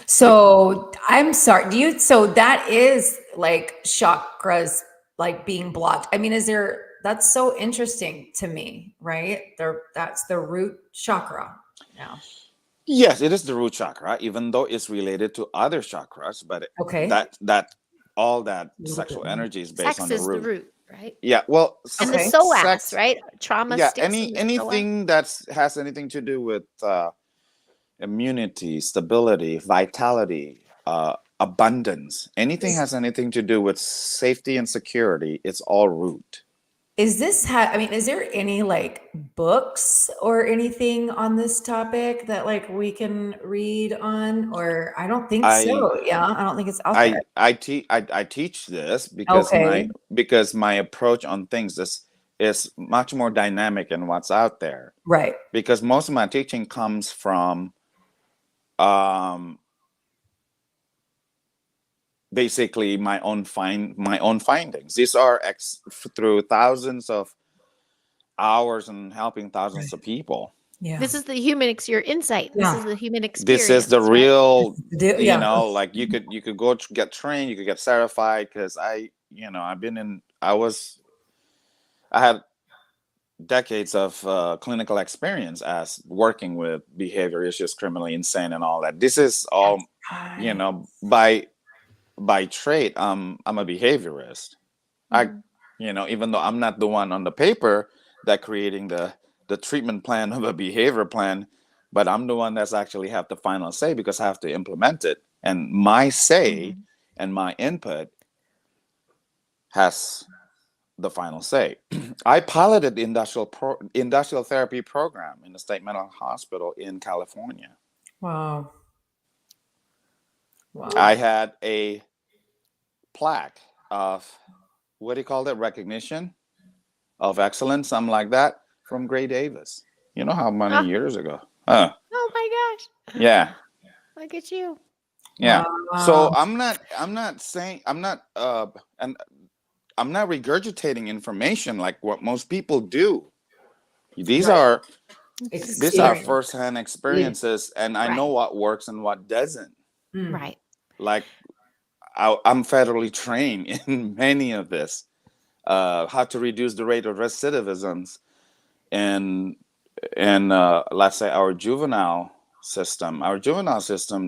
So I'm sorry. So that is like chakras like being blocked. I mean, that's so interesting to me, right? That's the root chakra. Yeah. Yes, it is the root chakra, even though it's related to other chakras, but Okay. that all that A little bit sexual more. energy is based on Sex the is the root. root, right? Yeah, well, And the Okay. psoas, sex, right? Trauma yeah, sticks in the psoas. anything that's has anything to do with immunity, stability, vitality, abundance, anything Is, has anything to do with safety and security, it's all root. I mean, is there any like books or anything on this topic that like we can read on? Or I don't think I so. Yeah. I don't think it's out there. I teach this Okay. because my approach on things is much more dynamic in what's out there, Right. because most of my teaching comes from um basically my own findings. These are through thousands of hours and helping thousands of people. Yeah. This is the human your insight. This Yeah. is the human experience. This is the right? real, Yeah. you know, like you could go get trained, you could get certified, because I had decades of clinical experience as working with behavior issues, criminally insane, and all that. This is all, you know, by trade. I'm a behaviorist. Even though I'm not the one on the paper that creating the treatment plan of a behavior plan, but I'm the one that's actually have the final say, because I have to implement it, and my say and my input has the final say. I piloted the industrial therapy program in the state mental hospital in California. Wow. I had a plaque of, what do you call that, recognition of excellence, something like that, from Gray Davis. You know how many years ago? Oh my gosh. Yeah. Look at you. Yeah. Wow. So I'm not regurgitating information like what most people do. These are firsthand experiences, and I know what works and what doesn't. Right. Like I'm federally trained in many of this, how to reduce the rate of recidivisms, and let's say our juvenile system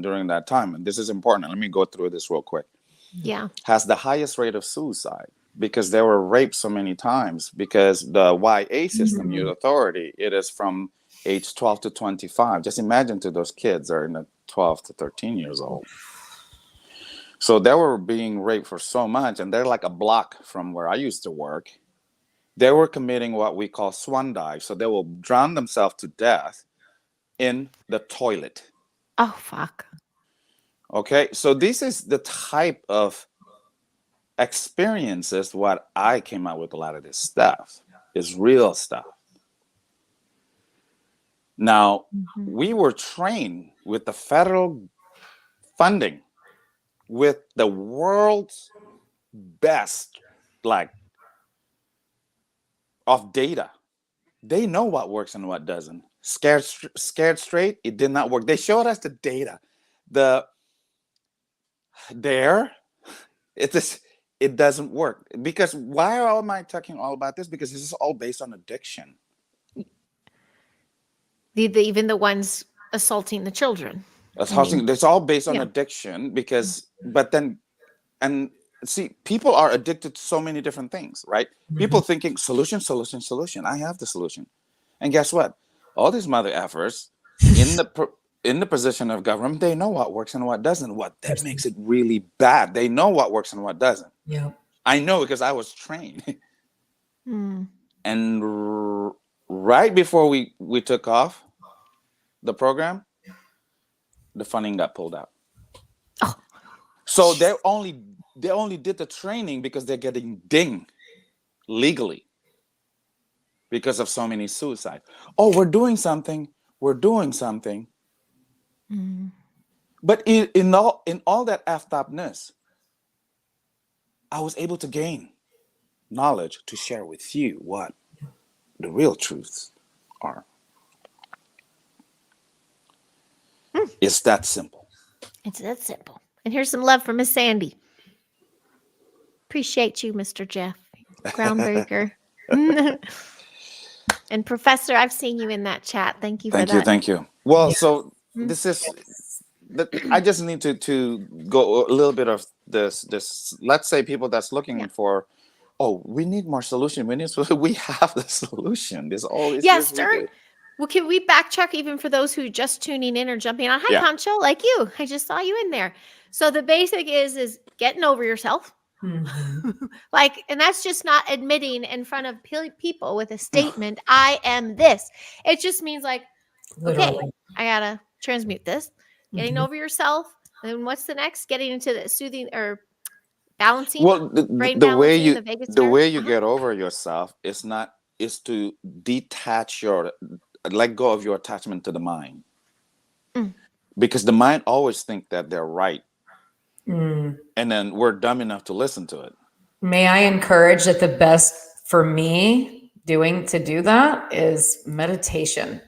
during that time, and this is important. Let me go through this real quick. Yeah. Has the highest rate of suicide, because they were raped so many times, because the YA system, youth authority, it is from age 12 to 25. Just imagine, to those kids are in the 12 to 13 years old. So they were being raped for so much, and they're like a block from where I used to work. They were committing what we call swan dive. So they will drown themselves to death in the toilet. Oh, fuck. Okay. So this is the type of experiences what I came out with. A lot of this stuff is real stuff. Now, we were trained with the federal funding, with the world's best, like, of data. They know what works and what doesn't. Scared straight, it did not work. They showed us the data. It doesn't work. Because why am I talking all about this? Because this is all based on addiction. Even the ones assaulting the children. It's all based on addiction, because, and see, people are addicted to so many different things, right? People thinking solution. I have the solution. And guess what? All these mother effers in the position of government, they know what works and what doesn't. That makes it really bad. They know what works and what doesn't. Yeah. I know, because I was trained. And right before we took off the program, the funding got pulled out. Oh. So they only did the training because they're getting dinged legally because of so many suicides. Oh, we're doing something. But in all that effed upness, I was able to gain knowledge to share with you what the real truths are. It's that simple. It's that simple. And here's some love from Miss Sandy. Appreciate you, Mr. Jeff. Groundbreaker. And Professor, I've seen you in that chat. Thank you for that. Thank you. Well, so this is I just need to go a little bit of this. Let's say people that's looking for, we need more solution. We have the solution. There's always start. Well, can we backtrack even for those who are just tuning in or jumping on? Hi, Concho, like you. I just saw you in there. So the basic is getting over yourself. And that's just not admitting in front of people with a statement, I am this. It just means like, literally. Okay, I gotta transmute this. Getting over yourself. And then what's the next? Getting into the soothing or balancing. Well, the way you get over yourself is to detach let go of your attachment to the mind. Because the mind always think that they're right. And then we're dumb enough to listen to it. May I encourage that the best for me doing to do that is meditation.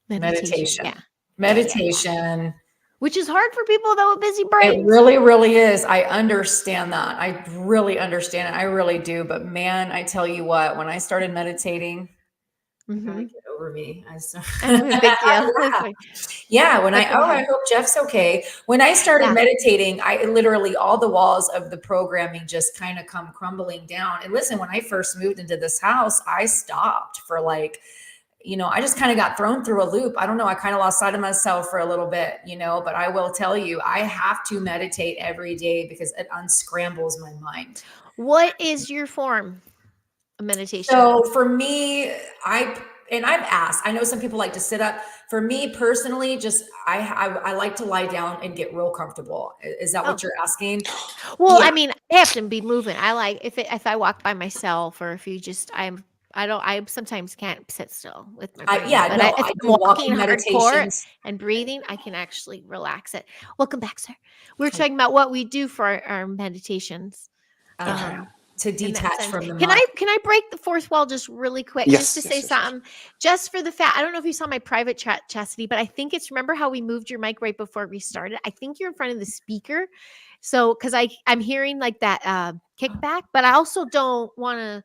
Meditation. Yeah. Meditation. Which is hard for people though with busy brains. It really, really is. I understand that. I really understand it. I really do. But man, I tell you what, when I started meditating, get over me. Big deal. Yeah. I hope Jeff's okay. When I started meditating, I literally, all the walls of the programming just kind of come crumbling down. And listen, when I first moved into this house, I stopped for like, I just kind of got thrown through a loop. I don't know. I kind of lost sight of myself for a little bit, but I will tell you, I have to meditate every day because it unscrambles my mind. What is your form of meditation? So for me, I've asked, I know some people like to sit up. For me personally, just, I like to lie down and get real comfortable. Is that what you're asking? Well, I mean, I have to be moving. I like, if I walk by myself or if you just, I sometimes can't sit still with my brain. If I'm walking hardcore and breathing, I can actually relax it. Welcome back, sir. We're talking about what we do for our meditations. To detach from the mind. Can I break the fourth wall just really quick? Yes, just to say something, just for the fact, I don't know if you saw my private chat, Chasity, but I think remember how we moved your mic right before we started? I think you're in front of the speaker. So, because I'm hearing like that kickback, but I also don't want to.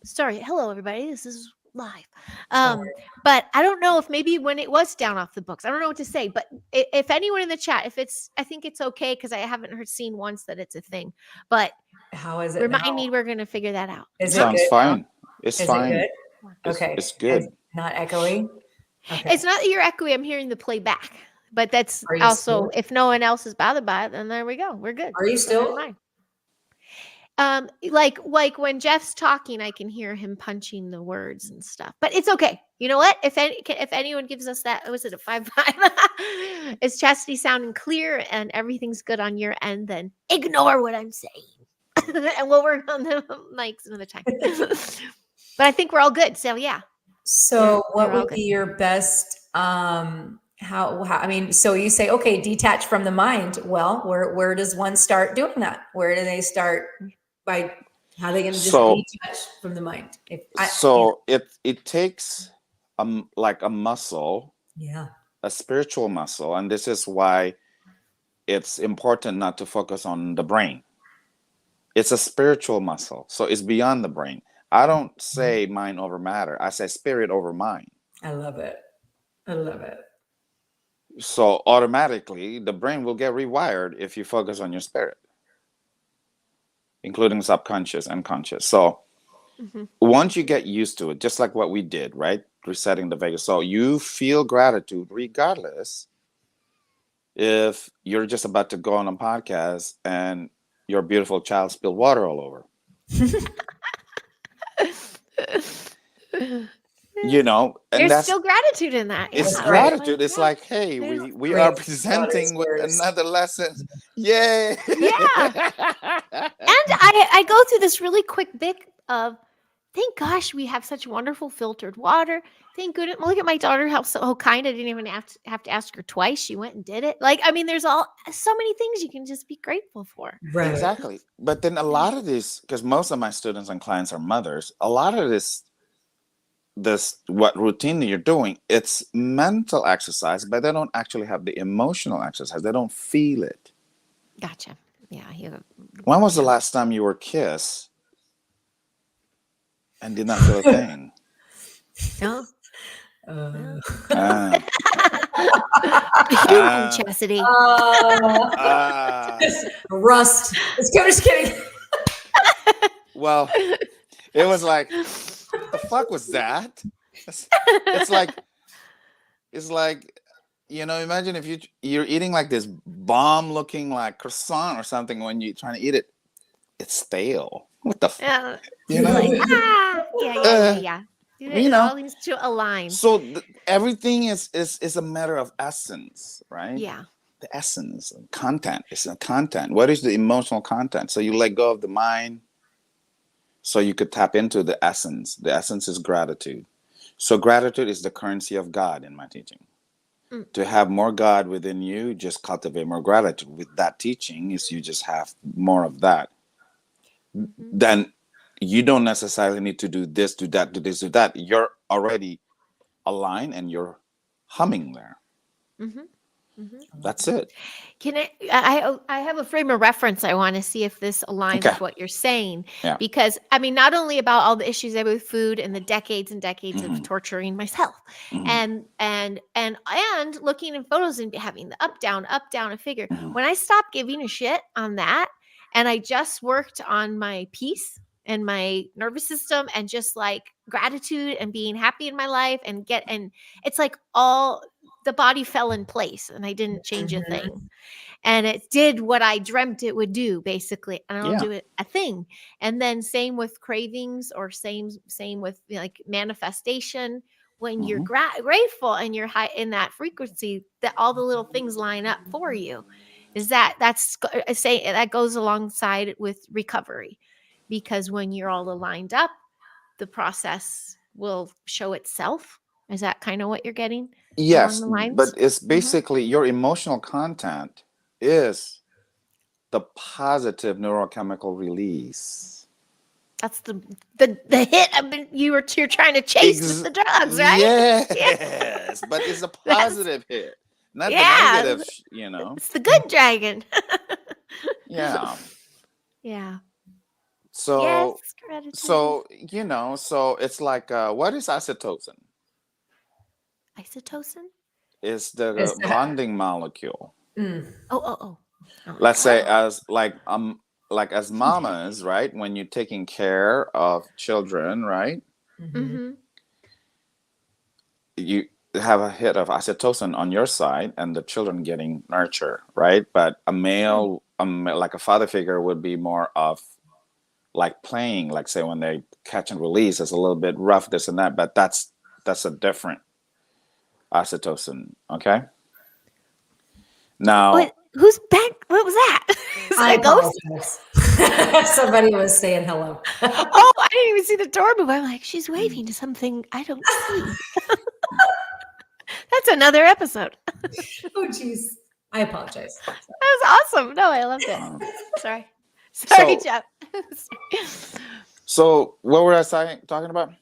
Sorry. Hello, everybody. This is live. But I don't know if maybe when it was down off the books, I don't know what to say, but if anyone in the chat, I think it's okay. Cause I haven't seen once that it's a thing, but how is it? Remind me, we're going to figure that out. It sounds fine. It's fine. It good? Okay. It's good. It's not echoey. Okay. It's not that you're echoey. I'm hearing the playback, but that's also, if no one else is bothered by it, then there we go. We're good. Are you still? Like when Jeff's talking, I can hear him punching the words and stuff, but it's okay. You know what? If anyone gives us that, was it a 5-5? Is Chastity sounding clear and everything's good on your end? Then ignore what I'm saying, and we'll work on the mics another time. But I think we're all good. So yeah. So what would be your best? How I mean, so you say, okay, detach from the mind. Well, where does one start doing that? Where do they start? By how are they going to just detach from the mind? It takes like a muscle, a spiritual muscle, and this is why it's important not to focus on the brain. It's a spiritual muscle, so it's beyond the brain. I don't say mind over matter. I say spirit over mind. I love it. I love it. So automatically, the brain will get rewired if you focus on your spirit, including subconscious and conscious. So once you get used to it, just like what we did, right? Resetting the vagus. So you feel gratitude regardless if you're just about to go on a podcast and your beautiful child spilled water all over. And there's still gratitude in that. It's gratitude. It's like, hey, we are presenting with another lesson. Yay! Yeah. And I go through this really quick bit of, thank gosh we have such wonderful filtered water. Thank goodness. Look at my daughter, how kind. I didn't even have to ask her twice. She went and did it. Like, I mean, there's so many things you can just be grateful for. Right. Exactly. But then a lot of this, because most of my students and clients are mothers, a lot of this what routine you're doing, it's mental exercise, but they don't actually have the emotional exercise. They don't feel it. Gotcha. Yeah. When was the last time you were kissed and did not feel a thing? No. Chastity. Rust. I'm just kidding. Well, it was like, what the fuck was that? It's like, imagine if you're eating like this bomb looking like croissant or something. When you're trying to eat it, it's stale. What the fuck? Yeah. It all needs to align. So everything is a matter of essence, right? Yeah. The essence and content. It's a content. What is the emotional content? So you let go of the mind, so you could tap into the essence. The essence is gratitude. So gratitude is the currency of God in my teaching. To have more God within you, just cultivate more gratitude. With that teaching is you just have more of that. Then you don't necessarily need to do this, do that, do this, do that. You're already aligned and you're humming there. That's it. Can I have a frame of reference. I want to see if this aligns Okay. with what you're saying. Yeah. Because I mean, not only about all the issues I have with food and the decades and decades Mhm. of torturing myself, Mhm. and looking in photos and having the up down a figure. Mhm. When I stopped giving a shit on that, and I just worked on my peace and my nervous system and just like gratitude and being happy in my life and it's like all the body fell in place and I didn't change a thing. And it did what I dreamt it would do, basically. And I don't Yeah. do it a thing. And then same with cravings, or same with like manifestation. When you're grateful and you're high in that frequency, that all the little things line up for you. I say that goes alongside with recovery, because when you're all aligned up, the process will show itself. Is that kind of what you're getting along Yes, the lines? but it's basically your emotional content is the positive neurochemical release. That's the hit. You're trying to chase with the drugs, right? Yes, but it's a positive hit, not the negative. It's the good dragon. Yeah. Yeah. So Yes, gratitude. so it's like what is oxytocin? Oxytocin? It's the It's the- bonding molecule. Oh. Let's say as as mamas, right? When you're taking care of children, right? You have a hit of oxytocin on your side and the children getting nurture, right? But a male, like a father figure, would be more of like playing, like say when they catch and release, it's a little bit rough, this and that, but that's a different oxytocin. Okay. Now, who's back? What was that? Is that a ghost? apologize. Somebody was saying hello. Oh, I didn't even see the door move. I'm like, she's waving to something I don't see. That's another episode. Oh, geez. I apologize. That was awesome. No, I loved it. Sorry, Jeff. So what were I talking about?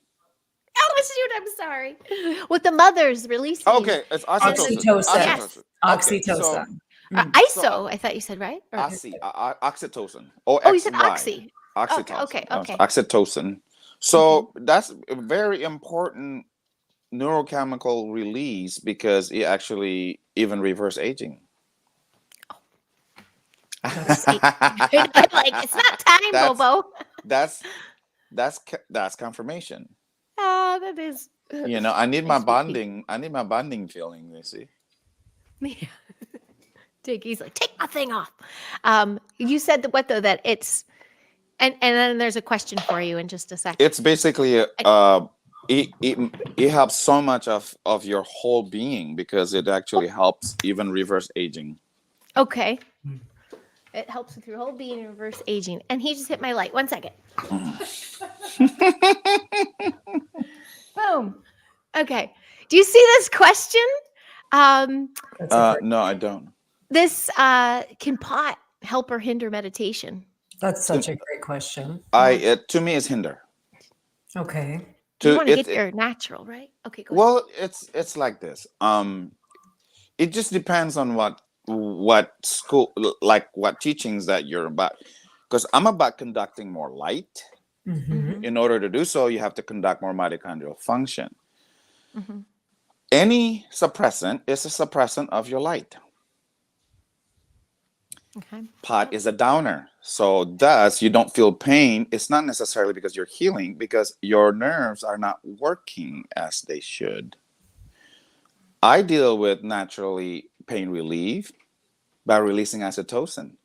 Oh, shoot, I'm sorry. With the mothers releasing. Okay, it's oxytocin. Yes. Oxytocin. ISO, I thought you said, right? Or- Oxytocin. Oh, you said oxy. Oxytocin. Okay. Oxytocin. So that's a very important neurochemical release because it actually even reverse aging. I'm like, it's not time, Bobo. That's confirmation. Oh, that is. I need my bonding. I need my bonding feeling. You see. Yeah. He's like, take my thing off. You said that it's, and then there's a question for you in just a second. It's basically it helps so much of your whole being because it actually helps even reverse aging. Okay. It helps with your whole being and reverse aging. And he just hit my light. 1 second. Boom. Okay. Do you see this question? No, I don't. This can pot help or hinder meditation? That's such a great question. To me, it's hinder. Okay. You want to get there natural, right? Okay, go ahead. Well, it's like this. It just depends on what school, like what teachings that you're about. Because I'm about conducting more light. In order to do so, you have to conduct more mitochondrial function. Any suppressant is a suppressant of your light. Okay. Pot is a downer. So thus you don't feel pain. It's not necessarily because you're healing, because your nerves are not working as they should. I deal with naturally pain relief by releasing oxytocin.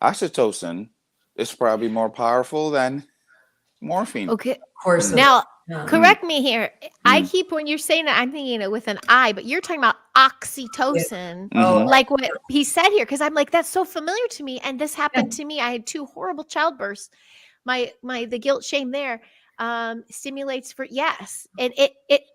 Oxytocin is probably more powerful than morphine. Okay. Of course. Now, correct me here. I keep, when you're saying that, I'm thinking it with an I, but you're talking about oxytocin, like what he said here, because I'm like, that's so familiar to me. And this happened to me. I had 2 horrible childbirths. The guilt, shame there stimulates for, yes. And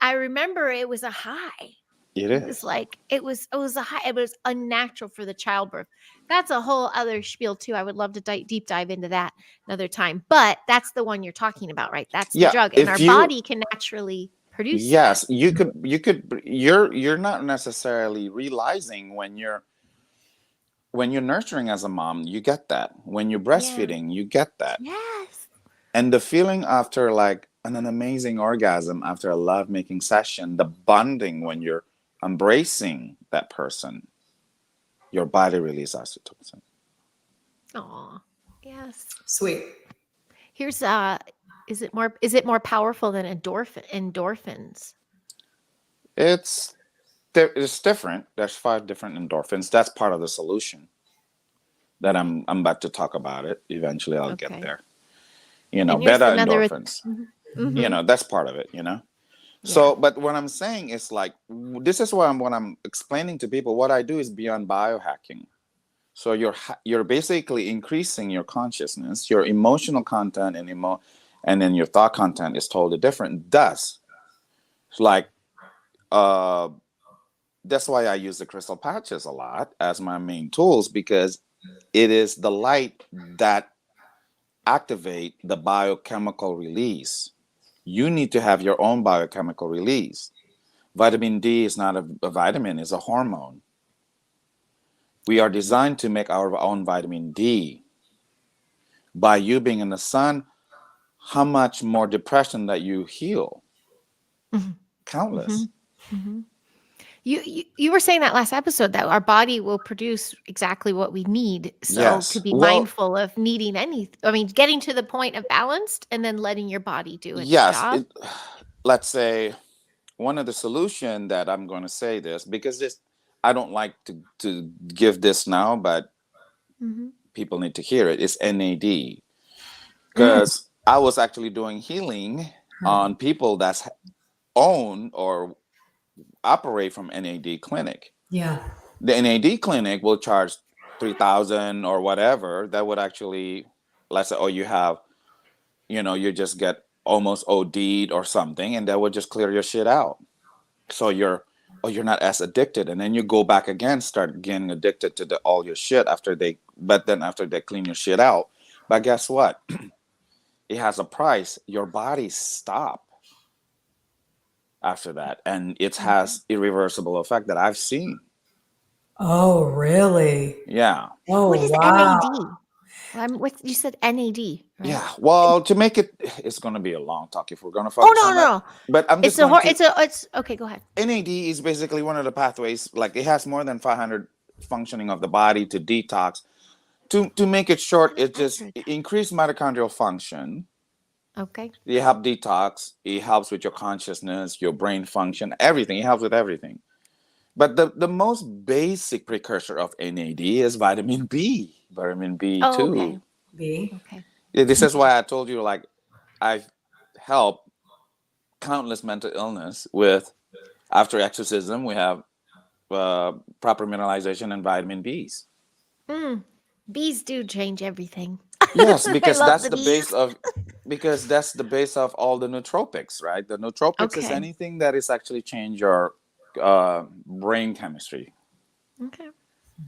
I remember it was a high. It was like, it was a high. It was unnatural for the childbirth. That's a whole other spiel too. I would love to deep dive into that another time. But that's the one you're talking about, right? That's the drug, and our body can naturally produce. Yes, you're not necessarily realizing when you're nurturing as a mom, you get that. When you're breastfeeding, you get that. Yes. And the feeling after like an amazing orgasm after a lovemaking session, the bonding when you're embracing that person, your body releases oxytocin. Aw, yes. Sweet. Here's is it more powerful than endorphins? It's different. There's 5 different endorphins. That's part of the solution. That I'm about to talk about it. Eventually I'll get there. You know, beta endorphins. You know, that's part of it, you know. So, but what I'm saying is like, this is what I'm explaining to people. What I do is beyond biohacking. So you're basically increasing your consciousness, your emotional content, and then your thought content is totally different. Thus, like, that's why I use the crystal patches a lot as my main tools, because it is the light that activate the biochemical release. You need to have your own biochemical release. Vitamin D is not a vitamin, it's a hormone. We are designed to make our own vitamin D. By you being in the sun, how much more depression that you heal? Countless. You were saying that last episode that our body will produce exactly what we need. So to be mindful of needing getting to the point of balanced and then letting your body do its job. Let's say one of the solution that I'm going to say this, because I don't like to give this now, but people need to hear it. It's NAD. Because I was actually doing healing on people that's own or operate from NAD clinic. Yeah. The NAD clinic will charge $3,000 or whatever. That would actually, let's say, you just get almost OD'd or something, and that would just clear your shit out. So you're not as addicted, and then you go back again, start getting addicted to all your shit after they clean your shit out. But guess what? It has a price. Your body stop after that, and it has irreversible effect that I've seen. Oh, really? Yeah. Oh, what is NAD? You said NAD, right? Yeah. Well, to make it's going to be a long talk if we're going to focus on that. No. But I'm just it's okay. Go ahead. NAD is basically one of the pathways. Like, it has more than 500 functioning of the body to detox. To make it short, it just increase mitochondrial function. Okay. It helps detox. It helps with your consciousness, your brain function, everything. It helps with everything. But the most basic precursor of NAD is vitamin B. Vitamin B2. Oh, okay. B. Okay. This is why I told you, like, I've helped countless mental illness with, after exorcism, we have proper mineralization and vitamin Bs. Bees do change everything. Yes, because that's the base of all the nootropics, right? The nootropics is anything that is actually change your brain chemistry. Okay.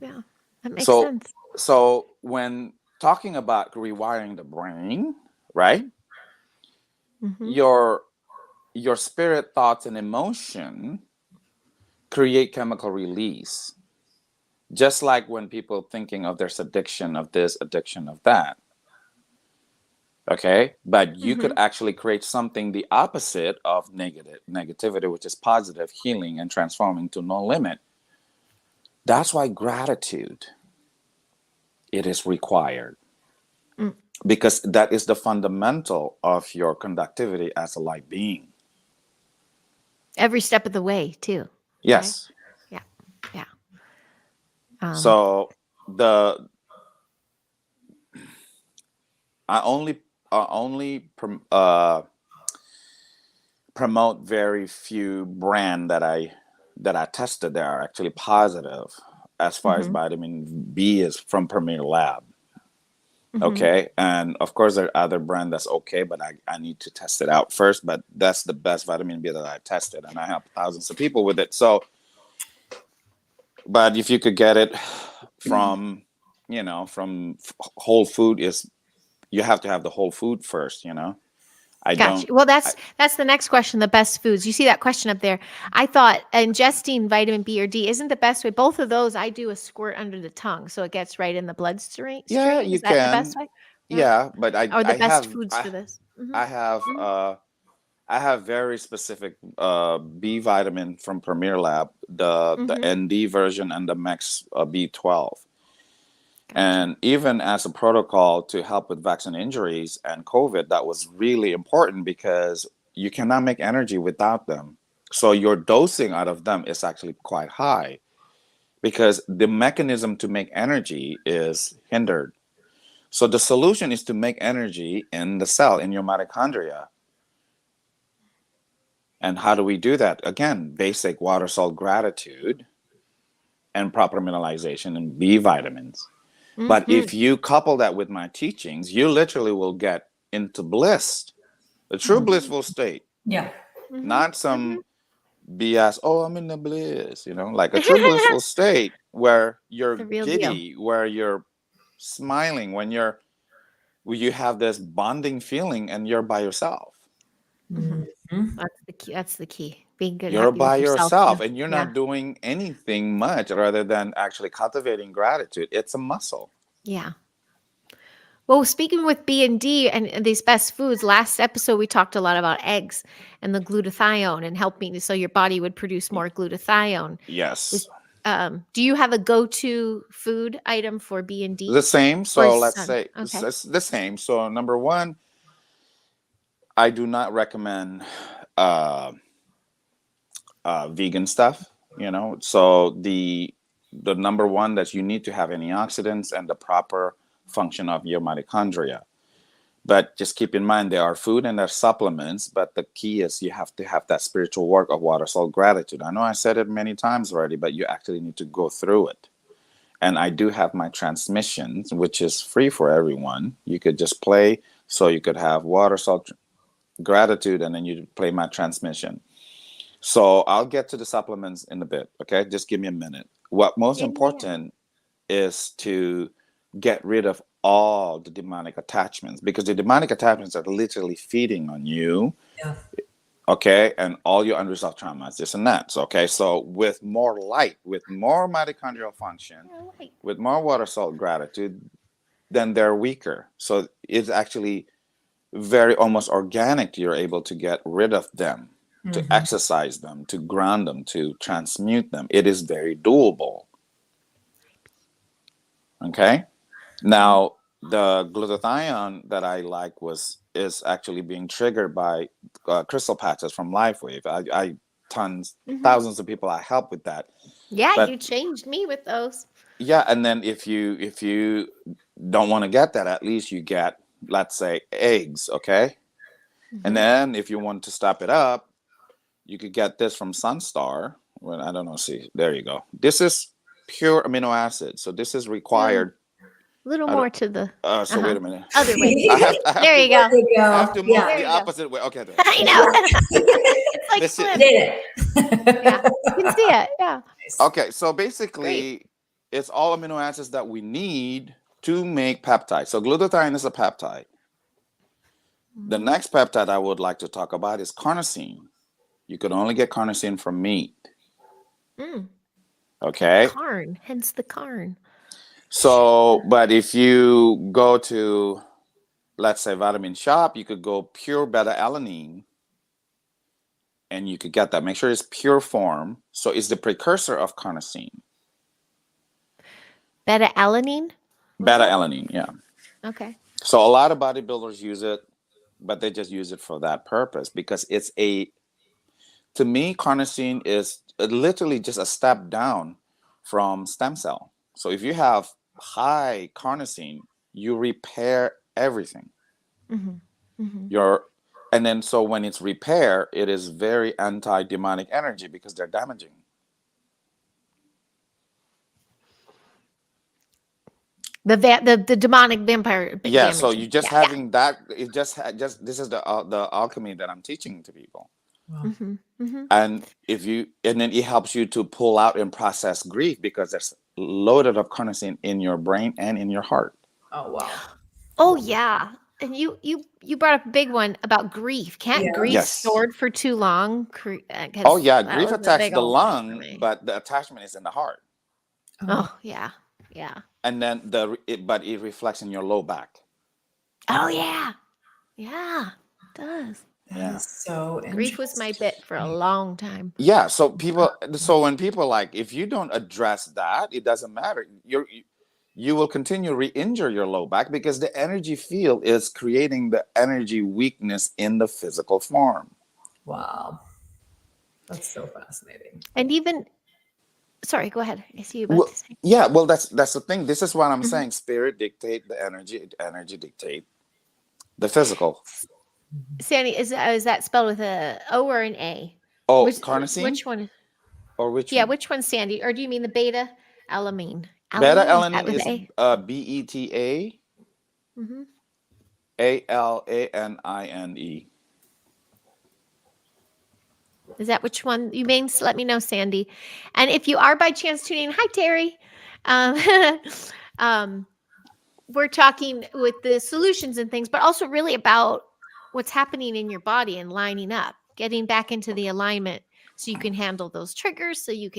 Yeah. That makes sense. So when talking about rewiring the brain, right? Your spirit, thoughts, and emotion create chemical release. Just like when people thinking of there's addiction of this, addiction of that. Okay? But you could actually create something the opposite of negativity, which is positive, healing, and transforming to no limit. That's why gratitude, it is required. Because that is the fundamental of your conductivity as a light being. Every step of the way, too. Yes. Right? Yeah. So I only promote very few brand that I tested that are actually positive as far as vitamin B is from Premier Lab. Okay, and of course there are other brand that's okay, but I need to test it out first. But that's the best vitamin B that I tested, and I help thousands of people with it. So, but if you could get it from from whole food is, you have to have the whole food first, I Gotcha. don't, Well, that's the next question. The best foods. You see that question up there? I thought ingesting vitamin B or D isn't the best way. Both of those, I do a squirt under the tongue, so it gets right in the bloodstream. yeah, Is you that the best can. way? Yeah. Yeah, but Or the best foods for this? I have Mhm. I have very specific B vitamin from Premier Lab, the Mhm. ND version and the Max B12. Gotcha. And even as a protocol to help with vaccine injuries and COVID, that was really important because you cannot make energy without them. So your dosing out of them is actually quite high because the mechanism to make energy is hindered. So the solution is to make energy in the cell, in your mitochondria. And how do we do that? Again, basic water salt gratitude and proper mineralization and B vitamins. But Mhm. if you couple that with my teachings, you literally will get into bliss, the true blissful state, Yeah. Mhm. not some BS. Oh, I'm in the bliss, like a true blissful state where you're The real deal. giddy, where you're smiling, when you have this bonding feeling and you're by yourself. Mhm. Mhm. That's the key. That's the key. Being good, You're happy with by yourself. yourself and you're Yeah. not doing anything much rather than actually cultivating gratitude. It's a muscle. Yeah. Well, speaking with B and D and these best foods, last episode we talked a lot about eggs and the glutathione and helping so your body would produce more glutathione. Yes. Do you have a go-to food item for B and D? The same. Or So let's sun? say Okay. it's the same. So number one, I do not recommend vegan stuff. So the number one that you need to have antioxidants and the proper function of your mitochondria. But just keep in mind there are food and there are supplements. But the key is you have to have that spiritual work of water, salt, gratitude. I know I said it many times already, but you actually need to go through it. And I do have my transmissions, which is free for everyone. You could just play. So you could have water, salt, gratitude, and then you play my transmission. So I'll get to the supplements in a bit. Okay. Just give me a minute. What most Yeah. important is to get rid of all the demonic attachments, because the demonic attachments are literally feeding on you. Yeah. Okay. And all your unresolved traumas, this and that. Okay. So with more light, with more mitochondrial function, with more water, salt, gratitude, then they're weaker. So it's actually very almost organic. You're able to get rid of them, to exercise them, to ground them, to transmute them. It is very doable. Okay. Now, the glutathione that I like is actually being triggered by crystal patches from LifeWave. I thousands of people I help with that. Yeah, But you changed me with those. yeah, and then if you don't want to get that, at least you get, let's say, eggs, okay? And then if you want to step it up, you could get this from Sunstar. Well, I don't know. See, there you go. This is pure amino acids. So this is required. A little more to the So wait a minute. other way. I have There to, you go. I have to move Yeah. There the you go. opposite way. Okay. There. I know. It's like This is- Slim. Did it. Yeah, you can see it. Yeah. Okay, so basically, it's all amino acids that we need to make peptides. So glutathione is a peptide. The next peptide I would like to talk about is carnosine. You can only get carnosine from meat. Okay. Carn, hence the carn. So, but if you go to, let's say, vitamin shop, you could go pure beta alanine, and you could get that. Make sure it's pure form. So it's the precursor of carnosine. Beta alanine? Beta alanine, yeah. Okay. So a lot of bodybuilders use it, but they just use it for that purpose because to me, carnosine is literally just a step down from stem cell. So if you have high carnosine, you repair everything. And then so when it's repair, it is very anti-demonic energy because they're damaging. The demonic vampire. Yeah, so damaging. you just having that. It just this is the alchemy that I'm teaching to people. Wow. And and then it helps you to pull out and process grief because there's loaded of carnosine in your brain and in your heart. Oh, wow. Oh yeah. And you brought up a big one about grief. Can't Yeah. grief Yes. stored for too long? Oh yeah, That grief was a attacks big the old thing for lung, me. but the attachment is in the heart. Oh yeah. And then but it reflects in your low back. Oh yeah. Yeah, it does. Yeah. So Grief was my bit for a long time. Yeah. So when people like, if you don't address that, it doesn't matter. You will continue to re-injure your low back because the energy field is creating the energy weakness in the physical form. Wow. That's so fascinating. And even, sorry, go ahead. I see you about to say. Yeah, well, that's the thing. This is what I'm saying. Spirit dictate the energy. Energy dictate the physical. Sandy, is that spelled with a O or an A? Oh, carnosine? Which one? Or which Yeah, one? which one's Sandy? Or do you mean the beta alanine? Beta alanine is BETA ALANINE. Is that which one you mean? Let me know, Sandy. And if you are by chance tuning in, hi Terry. We're talking with the solutions and things, but also really about what's happening in your body and lining up, getting back into the alignment so you can handle those triggers, so your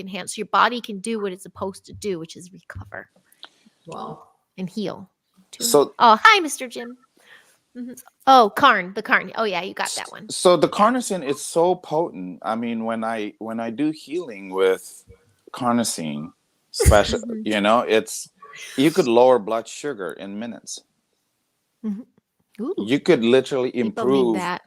body can do what it's supposed to do, which is recover. Wow. And heal. So, hi, Mr. Jim. Oh, the Karn. Oh yeah, you got that one. So the carnosine is so potent. I mean, when I do healing with carnosine, special, you could lower blood sugar in minutes. Ooh, you could literally improve that.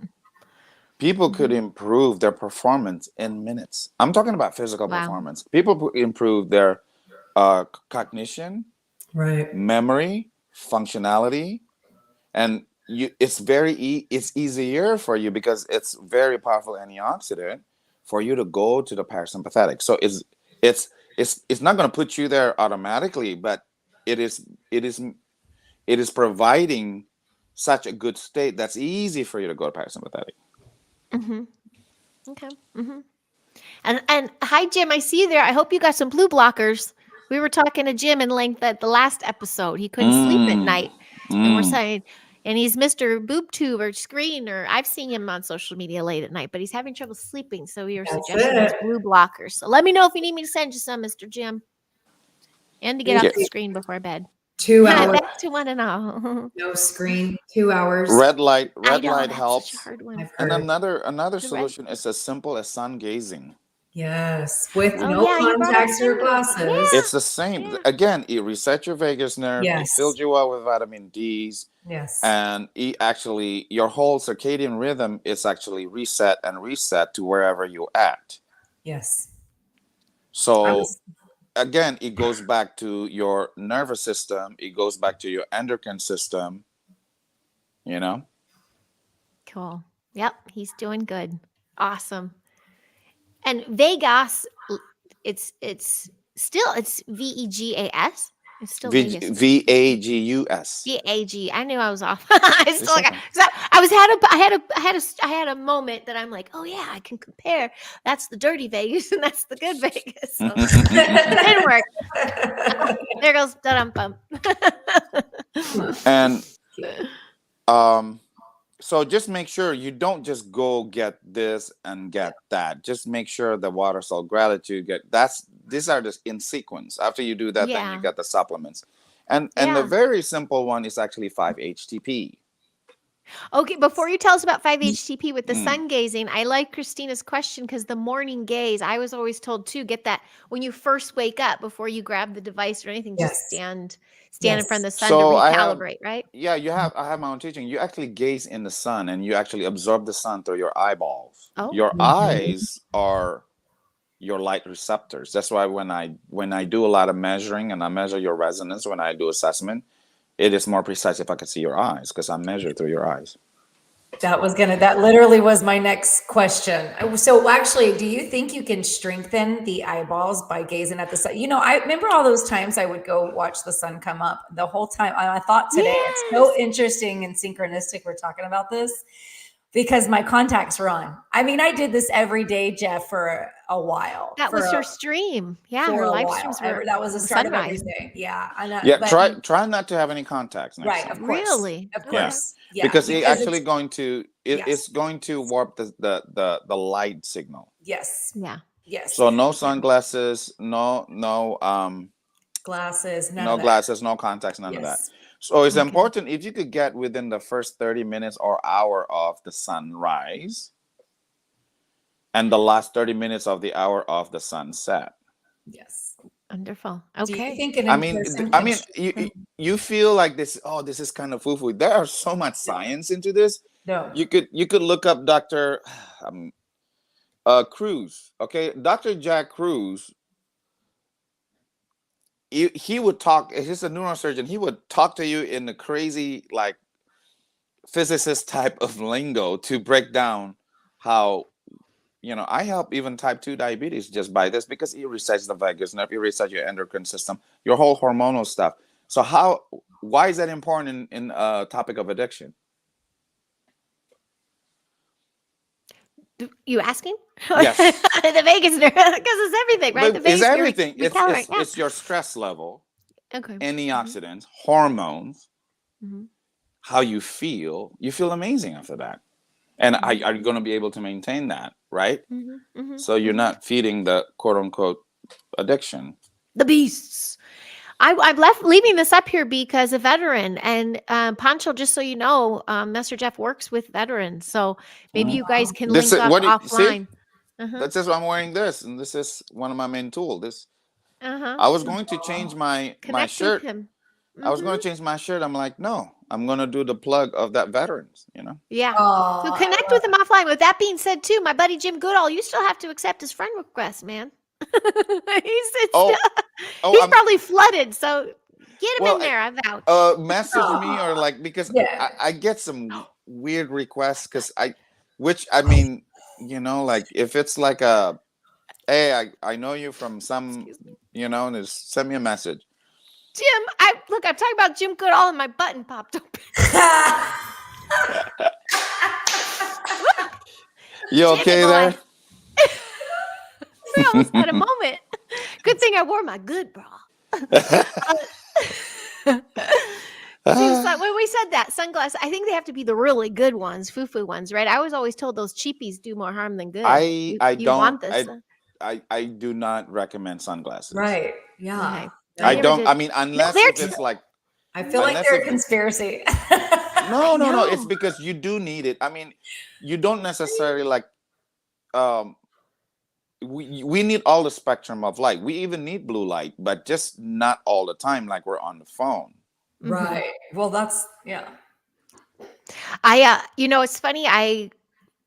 People could improve their performance in minutes. I'm talking about physical performance. People improve their cognition, right, memory, functionality, and it's easier for you because it's very powerful antioxidant for you to go to the parasympathetic. So it's not going to put you there automatically, but it is providing such a good state that's easy for you to go to parasympathetic. Okay. And hi Jim, I see you there. I hope you got some blue blockers. We were talking to Jim in length at the last episode. He couldn't sleep at night, and we're saying, and he's Mr. Boob Tube or Screen, or I've seen him on social media late at night, but he's having trouble sleeping. So we were suggesting those blue blockers. So let me know if you need me to send you some, Mr. Jim, and to get off the screen before bed. 2 hours. Back to one and all. No screen. 2 hours. Red light helps. Such a hard one. And another solution is as simple as sun gazing. Yes, with no contacts or glasses. Yeah. It's the same. Yeah. Again, it resets your vagus nerve. It fills you up with vitamin D's. Yes. And your whole circadian rhythm is actually reset to wherever you're at. Yes. So again, it goes back to your nervous system. It goes back to your endocrine system. Cool. Yep. He's doing good. Awesome. And Vegas, it's VEGAS. It's still Vegas. VAGUS. VAG. I knew I was off. I had a moment that I'm like, oh yeah, I can compare. That's the dirty Vegas and that's the good Vegas. So it didn't work. There goes da-dum-bum. And so just make sure you don't just go get this and get that. Just make sure the water salt gratitude these are just in sequence. After you do that, then you get the supplements. And the very simple one is actually 5-HTP. Okay, before you tell us about 5-HTP with the sun gazing, I like Christina's question because the morning gaze, I was always told to get that when you first wake up before you grab the device or anything, just stand in front of the sun to recalibrate, right? Yeah, I have my own teaching. You actually gaze in the sun and you actually absorb the sun through your eyeballs. Oh. Your eyes are your light receptors. That's why when I do a lot of measuring and I measure your resonance when I do assessment, it is more precise if I can see your eyes because I measure through your eyes. That literally was my next question. So actually, do you think you can strengthen the eyeballs by gazing at the sun? I remember all those times I would go watch the sun come up the whole time. I thought today it's so interesting and synchronistic we're talking about this. because my contacts were on. I mean, I did this every day, Jeff, for a while. That was your stream. Yeah, for her a live while. streams were That was the start sunrise. of everything. Yeah. Try not to have any contacts next right, time. of course. Really? Of course. Yeah. Because it's actually it's going to it's going to warp the light signal. Yes. Yeah. Yes. So no sunglasses, no glasses, no glasses, no contacts, none of that. So it's important if you could get within the first 30 minutes or hour of the sunrise and the last 30 minutes of the hour of the sunset. Yes. Wonderful. Okay. Do you think you feel like this, this is kind of foo-foo. There are so much science into this. No. You could look up Dr. Cruz. Okay, Dr. Jack Cruz. He would talk. He's a neurosurgeon. He would talk to you in the crazy, like, physicist type of lingo to break down how, I help even type 2 diabetes just by this, because it resets the vagus nerve, it resets your endocrine system, your whole hormonal stuff. So why is that important in a topic of addiction? You asking? Yes. The vagus nerve, because it's everything, right? But it's everything. It's your stress level, okay, antioxidants, hormones, how you feel. You feel amazing after that. And are you going to be able to maintain that, right? So you're not feeding the quote unquote addiction. The beasts. I'm leaving this up here because a veteran, and Pancho, just so you know, Master Jeff works with veterans, so maybe you guys can link up offline. That's just why I'm wearing this, and this is one of my main tools. I was going to change my shirt. I was going to change my shirt. I'm like, no, I'm going to do the plug of that veterans, Yeah. So connect with him offline. With that being said, too, my buddy Jim Goodall, you still have to accept his friend request, man. He's probably flooded, so get him in there. I vouch. Message me, or like, because I get some weird requests, because like if it's like hey, I know you from some, just send me a message. Jim, I'm talking about Jim Goodall and my button popped open. You okay there? I almost had a moment. Good thing I wore my good bra. When we said that, sunglasses, I think they have to be the really good ones, foo-foo ones, right? I was always told those cheapies do more harm than good. I do not recommend sunglasses. Right. Yeah. Okay. I don't. I mean, unless it's like. I feel like they're a conspiracy. No. It's because you do need it. I mean, you don't necessarily like. We need all the spectrum of light. We even need blue light, but just not all the time, like we're on the phone. Right. Well, that's it's funny.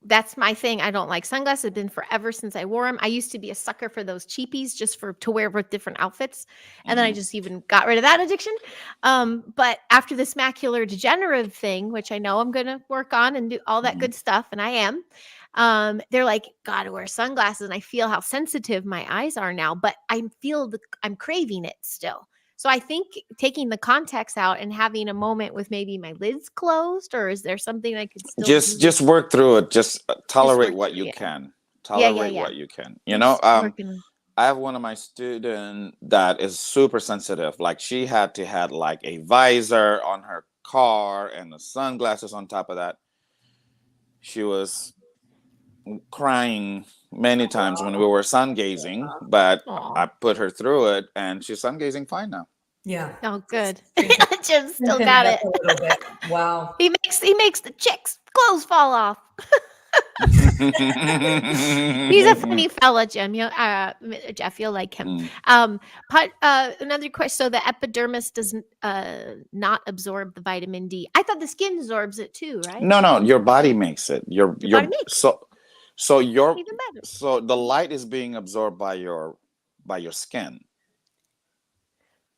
That's my thing. I don't like sunglasses. It's been forever since I wore them. I used to be a sucker for those cheapies just to wear with different outfits. And then I just even got rid of that addiction. But after this macular degenerative thing, which I know I'm going to work on and do all that good stuff, and I am, they're like, gotta wear sunglasses. And I feel how sensitive my eyes are now, but I'm craving it still. So I think taking the contacts out and having a moment with maybe my lids closed, or is there something I could still just work through it. Just tolerate what you can. Tolerate what you can. I have one of my students that is super sensitive. Like, she had to have like a visor on her car and the sunglasses on top of that. She was crying many times when we were sun gazing, but I put her through it, and she's sun gazing fine now. Yeah. Oh, good. Jim still got it. A little bit. Wow. He makes the chicks' clothes fall off. He's a funny fella, Jim. Jeff, you'll like him. Another question. So the epidermis does not absorb the vitamin D. I thought the skin absorbs it too, right? No, your body makes it. Your body makes it. So the light is being absorbed by your skin,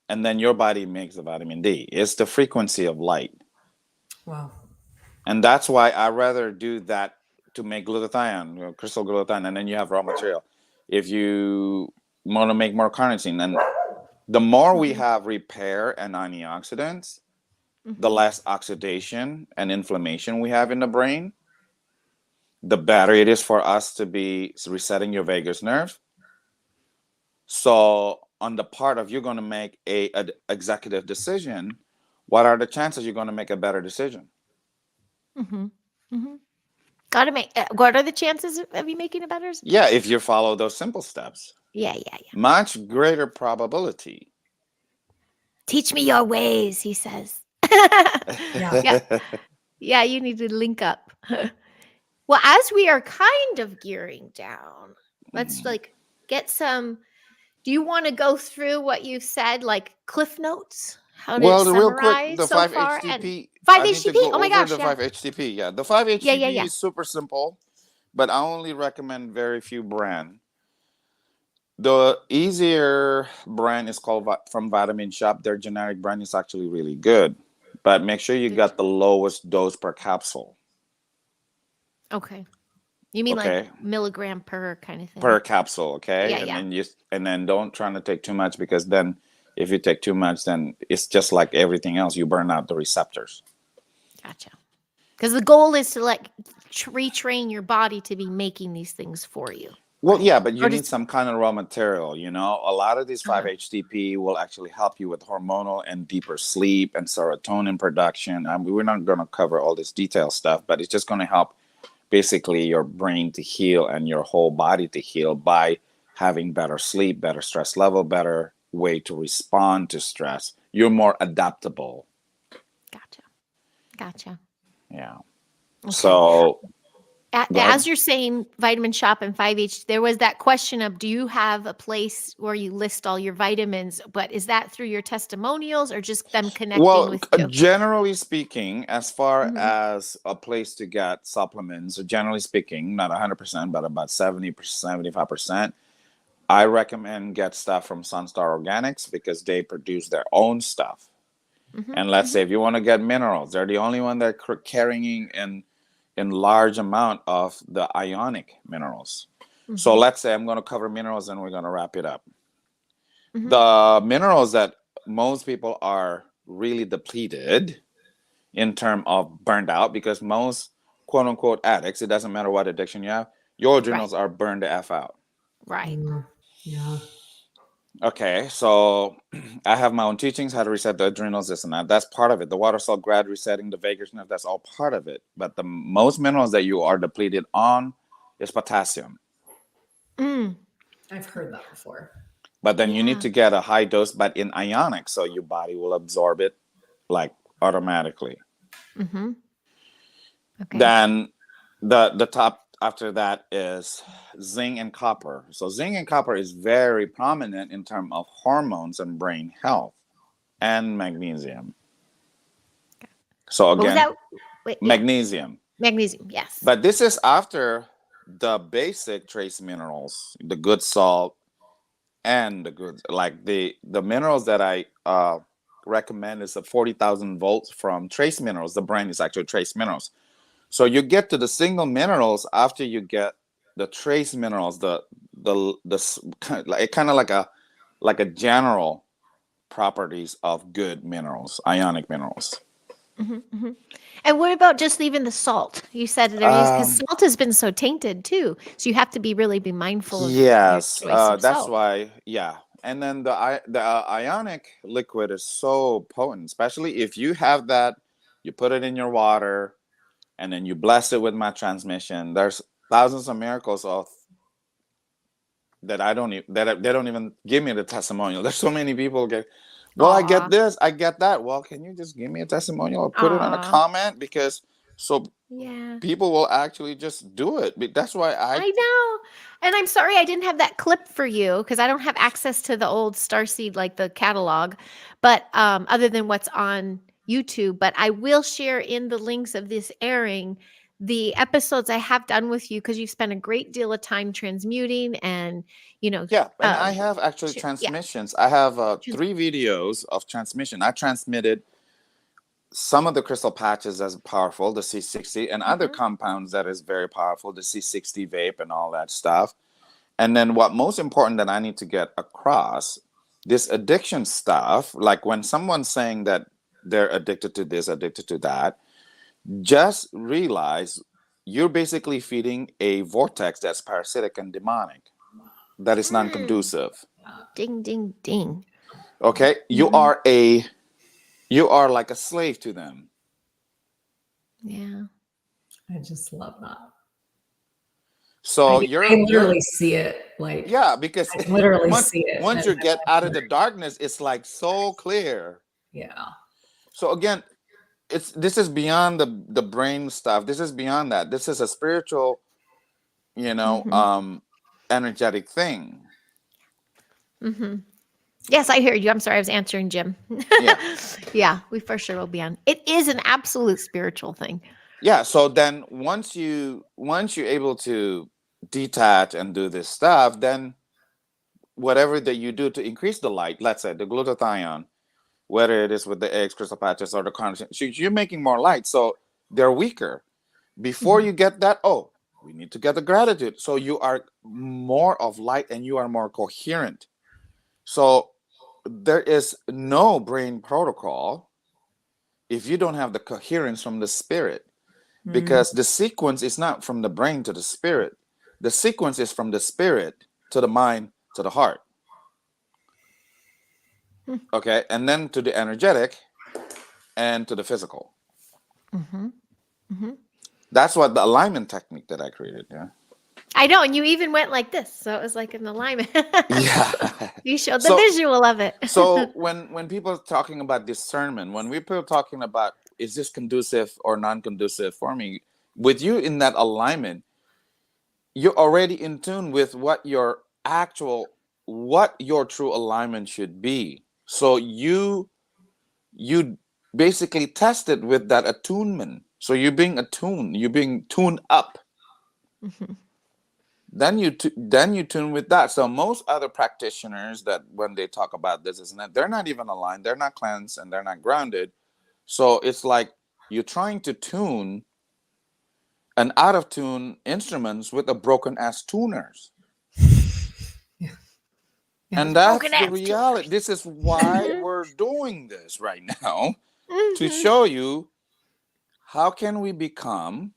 and then your body makes the vitamin D. It's the frequency of light. Wow. And that's why I rather do that to make glutathione, crystal glutathione, and then you have raw material. If you want to make more carnosine, and the more we have repair and antioxidants, the less oxidation and inflammation we have in the brain. the better it is for us to be resetting your vagus nerve. So on the part of you're going to make a executive decision, what are the chances you're going to make a better decision? Mm-hmm. Mm-hmm. Got to make. What are the chances of you making a better? Yeah, if you follow those simple steps. Yeah. Much greater probability. Teach me your ways, he says. Yeah, you need to link up. Well, as we are kind of gearing down, let's like get some. Do you want to go through what you've said, like cliff notes? How to Well, real quick, summarize the so 5 far? And HTP. 5 I need to HTP. go Oh my over gosh, the yeah. 5 HTP. Yeah, the 5 Yeah. HTP is super simple, but I only recommend very few brand. The easier brand is called from Vitamin Shop. Their generic brand is actually really good, but make sure you got the lowest dose per capsule. Okay. You mean Okay. like milligram per kind of thing? Per capsule, okay? Yeah. And then don't try to take too much, because then if you take too much, then it's just like everything else. You burn out the receptors. Gotcha. Because the goal is to like retrain your body to be making these things for you. Well, yeah, but you need some kind of raw material, you know? A lot of these 5-HTP will actually help you with hormonal and deeper sleep and serotonin production. We're not going to cover all this detailed stuff, but it's just going to help basically your brain to heal and your whole body to heal by having better sleep, better stress level, better way to respond to stress. You're more adaptable. Gotcha. Yeah. Okay. So as you're saying Vitamin Shop and 5H, there was that question of, do you have a place where you list all your vitamins? But is that through your testimonials or just them connecting with you? Generally speaking, as far as a place to get supplements, generally speaking, not 100%, but about 70%, 75%, I recommend get stuff from Sunstar Organics because they produce their own stuff. And let's say if you want to get minerals, they're the only one that are carrying in large amount of the ionic minerals. So let's say I'm going to cover minerals and we're going to wrap it up. The minerals that most people are really depleted in terms of burned out, because most quote unquote addicts, it doesn't matter what addiction you have, your adrenals are burned the F out. Right. Yeah. Okay, so I have my own teachings, how to reset the adrenals, this and that. That's part of it. The water salt grad resetting the vagus nerve, that's all part of it. But the most minerals that you are depleted on is potassium. I've heard that before. But then you need to get a high dose, but in ionic, so your body will absorb it like automatically. Okay. Then the top after that is zinc and copper. So zinc and copper is very prominent in terms of hormones and brain health, and magnesium. So again, magnesium. Magnesium, yes. But this is after the basic trace minerals, the good salt, and the good, like the minerals that I recommend is the 40,000 volts from trace minerals. The brand is actually trace minerals. So you get to the single minerals after you get the trace minerals, the kind of like a general properties of good minerals, ionic minerals. And what about just even the salt? You said there is, because salt has been so tainted too. So you have to be mindful of yes, that's salt. why. Yeah, and then the ionic liquid is so potent, especially if you have that. You put it in your water. And then you bless it with my transmission. There's thousands of miracles of that they don't even give me the testimonial. There's so many people I get this, I get that. Well, can you just give me a testimonial or put it in a comment? Because people will actually just do it. That's why I know. And I'm sorry I didn't have that clip for you because I don't have access to the old Starseed, like the catalog, but other than what's on YouTube. But I will share in the links of this airing the episodes I have done with you, because you've spent a great deal of time transmuting and, and I have actually transmissions. I have 3 videos of transmission. I transmitted some of the crystal patches as powerful, the C60, and other compounds that is very powerful, the C60 vape and all that stuff. And then what most important that I need to get across, this addiction stuff, like when someone's saying that they're addicted to this, addicted to that, just realize you're basically feeding a vortex that's parasitic and demonic, that is non-conducive. Ding, ding, ding. Okay, you are like a slave to them. Yeah. I just love that. So I literally see it. Like, yeah, because I literally see it. Once you get out of the darkness, it's like so clear. Yeah. So again, this is beyond the brain stuff. This is beyond that. This is a spiritual, energetic thing. Yes, I heard you. I'm sorry, I was answering Jim. Yeah. Yeah, we for sure will be on. It is an absolute spiritual thing. Yeah. So then once you're able to detach and do this stuff, then whatever that you do to increase the light, let's say the glutathione, whether it is with the eggs, crystal patches, or the carnation, you're making more light. So they're weaker. Before you get that, we need to get the gratitude. So you are more of light and you are more coherent. So there is no brain protocol if you don't have the coherence from the spirit, because the sequence is not from the brain to the spirit. The sequence is from the spirit to the mind to the heart. Okay, and then to the energetic and to the physical. That's what the alignment technique that I created. Yeah, I know, and you even went like this, so it was like an alignment. yeah. You showed the visual of it. So when people are talking about discernment, when people are talking about is this conducive or non-conducive for me, with you in that alignment, you're already in tune with what your true alignment should be. So you basically test it with that attunement. So you're being attuned, you're being tuned up. Then you tune with that. So most other practitioners that when they talk about this, isn't it? They're not even aligned, they're not cleansed, and they're not grounded. So it's like you're trying to tune an out of tune instruments with a broken ass tuners. And that's the reality. This is why we're doing this right now, to show you how can we become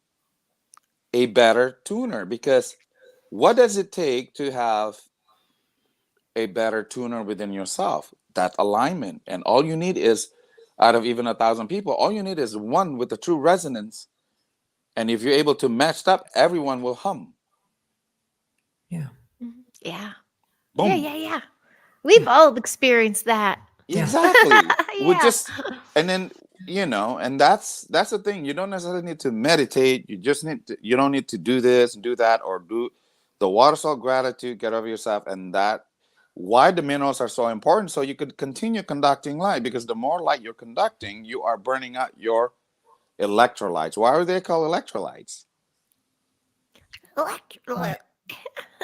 a better tuner. Because what does it take to have a better tuner within yourself? That alignment. And all you need is, out of even 1,000 people, all you need is one with the true resonance. And if you're able to match up, everyone will hum. Yeah. Yeah. Boom. Yeah. We've all experienced that. Exactly. Yeah. And then, and that's the thing. You don't necessarily need to meditate. You don't need to do this and do that, or do the water salt gratitude, get over yourself. And that, why the minerals are so important. So you could continue conducting light, because the more light you're conducting, you are burning out your electrolytes. Why are they called electrolytes?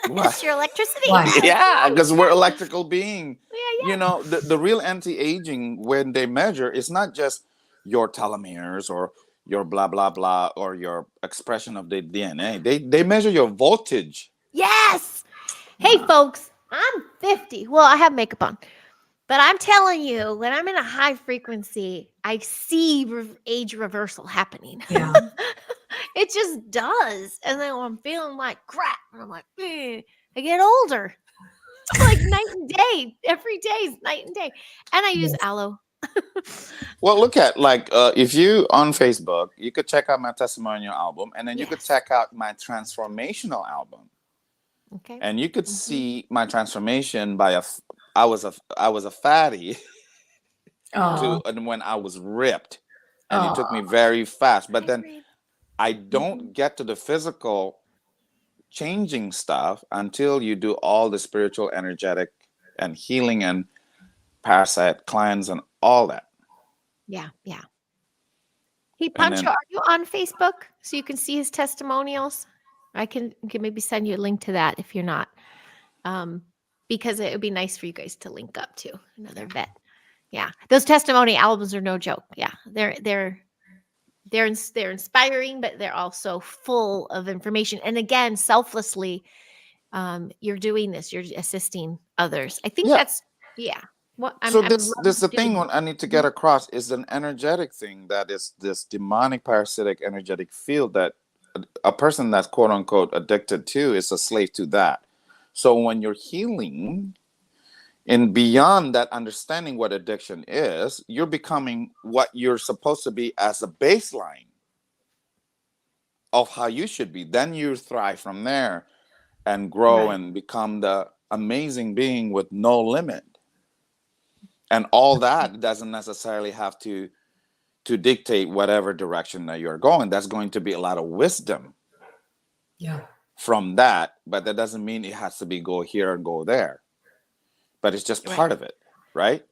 It's your electricity. Yeah, because we're electrical being. Yeah. The real anti-aging, when they measure, it's not just your telomeres or your blah blah blah or your expression of the DNA. They measure your voltage. Yes. Hey folks, I'm 50. Well, I have makeup on. But I'm telling you, when I'm in a high frequency, I see age reversal happening. Yeah. It just does. And then when I'm feeling like crap, and I'm like, I get older. Like night and day. Every day is night and day. And I use aloe. Well, look at, if you on Facebook, you could check out my testimonial album, and then you could check out my transformational album. Okay. And you could see my transformation I was a fatty and when I was ripped, and it took me very fast. But then I don't get to the physical changing stuff until you do all the spiritual, energetic, and healing and parasite cleanse and all that. Yeah. Hey, Pancho, are you on Facebook so you can see his testimonials? I can maybe send you a link to that if you're not, because it would be nice for you guys to link up to another vet. Yeah, those testimony albums are no joke. Yeah, they're inspiring, but they're also full of information. And again, selflessly, you're doing this. You're assisting others. I think that's what I'm. So this the thing I need to get across is an energetic thing, that is this demonic parasitic energetic field that a person that's quote unquote addicted to is a slave to that. So when you're healing and beyond that, understanding what addiction is, you're becoming what you're supposed to be as a baseline of how you should be. Then you thrive from there and grow and become the amazing being with no limit. And all that doesn't necessarily have to dictate whatever direction that you're going. That's going to be a lot of wisdom from that, but that doesn't mean it has to be go here and go there. But it's just part of it, right?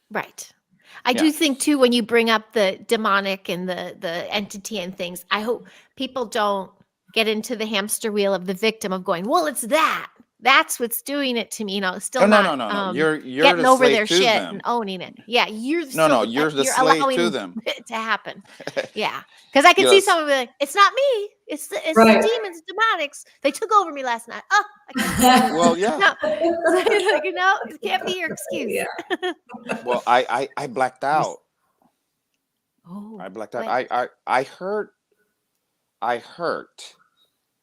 Right. I do think too, when you bring up the demonic and the entity and things, I hope people don't get into the hamster wheel of the victim of going, well, it's that. That's what's doing it to me. You know, still no. You're getting the over slave their to shit them. and owning it. Yeah, you're you're the you're slave allowing to them. it to happen. Yeah, because I can see someone be like, "It's not me. It's the demons, demonics. They took over me last night." Oh, I can't. Well, yeah. No. You know, it can't be your excuse. Yeah. Well, I blacked out. Oh, I blacked out. I hurt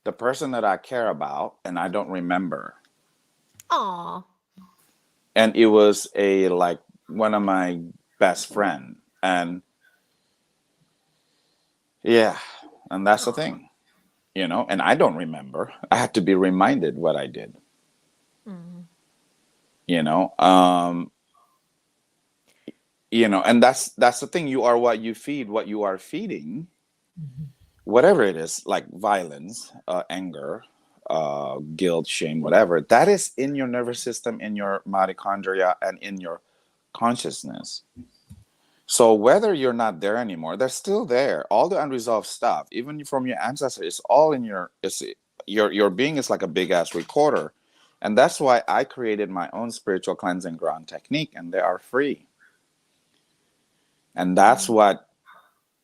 the person that I care about, and I don't remember. Aw. And it was like one of my best friend, and and that's the thing, you know. And I don't remember. I had to be reminded what I did. You know, and that's the thing. You are what you feed. What you are feeding. Whatever it is, like violence, anger, guilt, shame, whatever, that is in your nervous system, in your mitochondria, and in your consciousness. So whether you're not there anymore, they're still there. All the unresolved stuff, even from your ancestors, is all in your being is like a big ass recorder. And that's why I created my own spiritual cleansing ground technique, and they are free. And that's what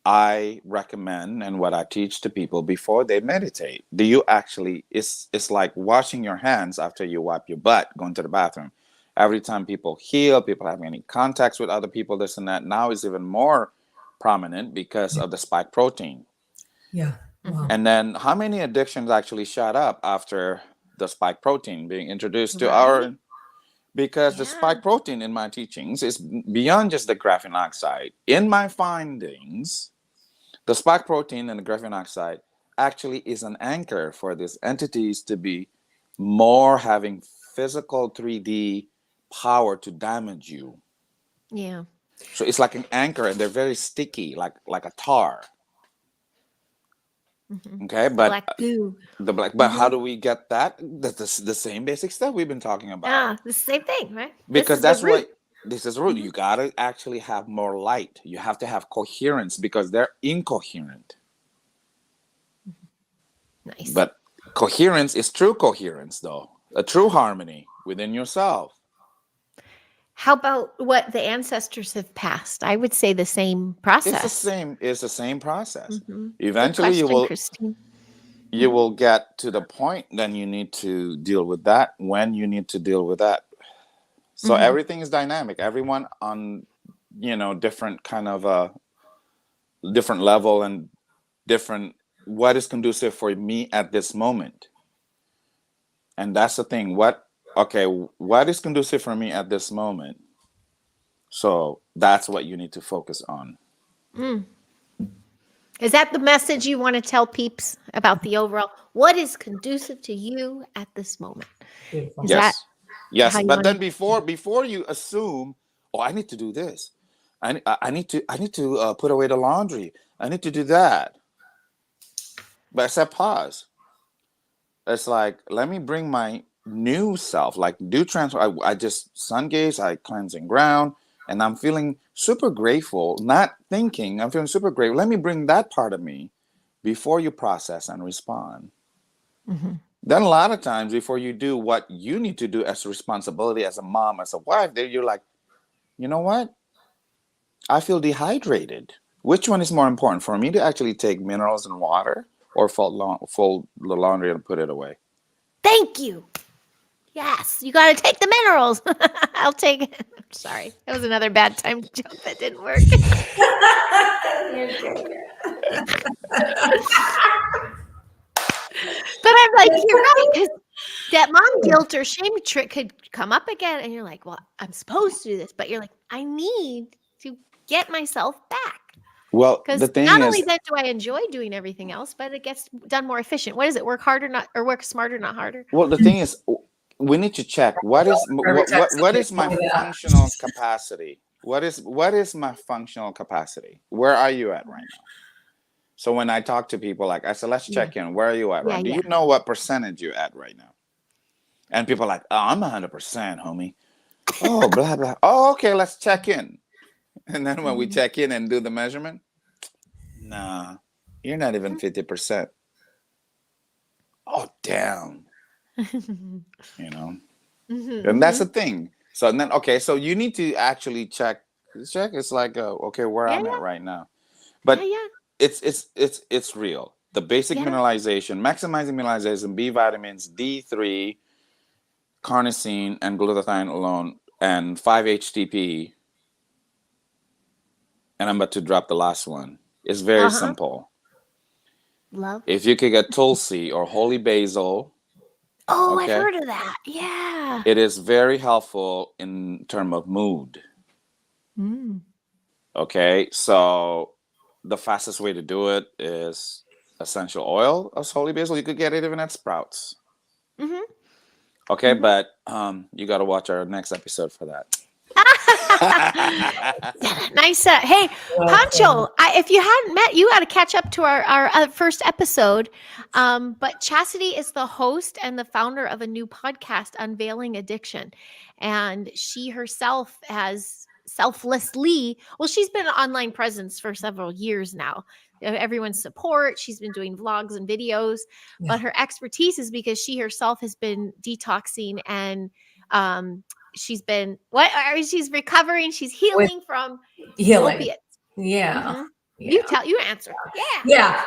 I recommend and what I teach to people before they meditate. Do you actually, it's like washing your hands after you wipe your butt, going to the bathroom. Every time people heal, people have any contacts with other people, this and that, now is even more prominent because of the spike protein. Yeah. Wow. And then how many addictions actually shot up after the spike protein being introduced to our... Because the spike protein in my teachings is beyond just the graphene oxide. In my findings, the spike protein and the graphene oxide actually is an anchor for these entities to be more having physical 3D power to damage you. Yeah. So it's like an anchor, and they're very sticky, like a tar. Okay, but black goo. But how do we get that? That's the same basic stuff we've been talking about. The same thing, right? Because that's what this is root. You gotta actually have more light. You have to have coherence, because they're incoherent. Nice. But coherence is true coherence, though. A true harmony within yourself. How about what the ancestors have passed? I would say the same process. It's the same process. Eventually you will get to the point, then you need to deal with that when you need to deal with that. So everything is dynamic. Everyone on, different kind of a different level and different, what is conducive for me at this moment. And that's the thing. What is conducive for me at this moment? So that's what you need to focus on. Is that the message you want to tell peeps about the overall? What is conducive to you at this moment? Yes. But then before you assume, I need to do this. I need to put away the laundry. I need to do that. But I said pause. It's like, let me bring my new self, like do transfer. I just sun gaze, I cleansing ground, and I'm feeling super grateful, not thinking, I'm feeling super grateful. Let me bring that part of me before you process and respond. Then a lot of times before you do what you need to do as a responsibility, as a mom, as a wife, then you're like, you know what? I feel dehydrated. Which one is more important for me, to actually take minerals and water, or fold the laundry and put it away? Thank you. Yes, you got to take the minerals. I'll take it. I'm sorry. That was another bad time joke that didn't work. I'm like, you're right, because that mom guilt or shame trick could come up again, and you're like, well, I'm supposed to do this, but you're like, I need to get myself back. Well, the Because thing not only is, then do I enjoy doing everything else, but it gets done more efficient. What is it? Work harder, not or work smarter, not harder. well, the thing is, we need to check what is Every time what somebody is my told me that. functional capacity. What is my functional capacity? Where are you at right now? So when I talk to people, like I said, let's check in. Where are you at? Yeah, Right? Do yeah. you know what percentage you're at right now? And people are like, oh, I'm 100%, homie. Oh, blah blah. Oh, okay, let's check in. And then when we check in and do the measurement, nah, you're not even 50%. Oh, damn. You know, and that's the thing. So then, okay, so you need to actually check. It's like, okay, where Yeah, I'm yeah. at right now. But Yeah. it's real. The basic Yeah. mineralization, maximizing mineralization, B vitamins, D3, carnosine, and glutathione alone, and 5-HTP. And I'm about to drop the last one. It's very simple. Love. If you could get Tulsi or holy basil, Oh, I've okay, heard of that. Yeah. it is very helpful in terms of mood. Okay, so the fastest way to do it is essential oil of holy basil. You could get it even at Sprouts. Okay, but you got to watch our next episode for that. Nice. Hey, Pancho, if you hadn't met, you got to catch up to our first episode. But Chasity is the host and the founder of a new podcast, Unveiling Addiction. And she herself has selflessly, well, she's been an online presence for several years now. Everyone's support. She's been doing vlogs and videos, but her expertise is because she herself has been detoxing and she's been she's recovering, she's healing from opiates. Yeah. You answer.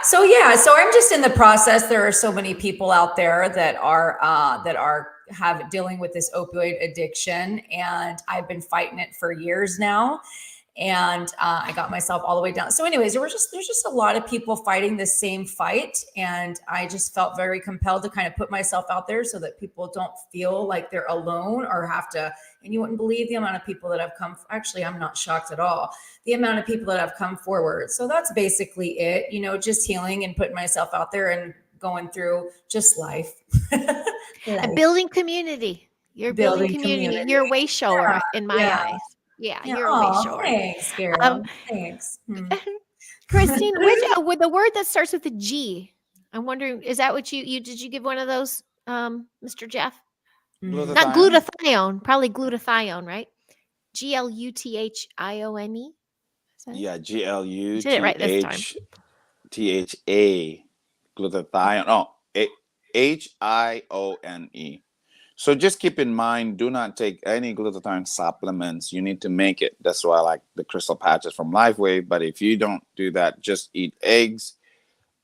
So I'm just in the process. There are so many people out there that are dealing with this opioid addiction, and I've been fighting it for years now. And I got myself all the way down. So anyways, there's just a lot of people fighting the same fight. And I just felt very compelled to kind of put myself out there so that people don't feel like they're alone or have to, and you wouldn't believe the amount of people that have come. Actually, I'm not shocked at all. The amount of people that have come forward. So that's basically it, just healing and putting myself out there and going through just life. And building community. You're building community. You're a way shower in my eyes. Yeah, you're a way shower. Thanks, Carol. Thanks. Christine, with the word that starts with a G, I'm wondering, is that what you did you give one of those, Mr. Jeff? Glutathione? Not glutathione, probably glutathione, right? Gluthione. Yeah, Did it right this time. GLUTHA, glutathione. Oh, HIONE. So just keep in mind, do not take any glutathione supplements. You need to make it. That's why I like the crystal patches from LifeWave. But if you don't do that, just eat eggs,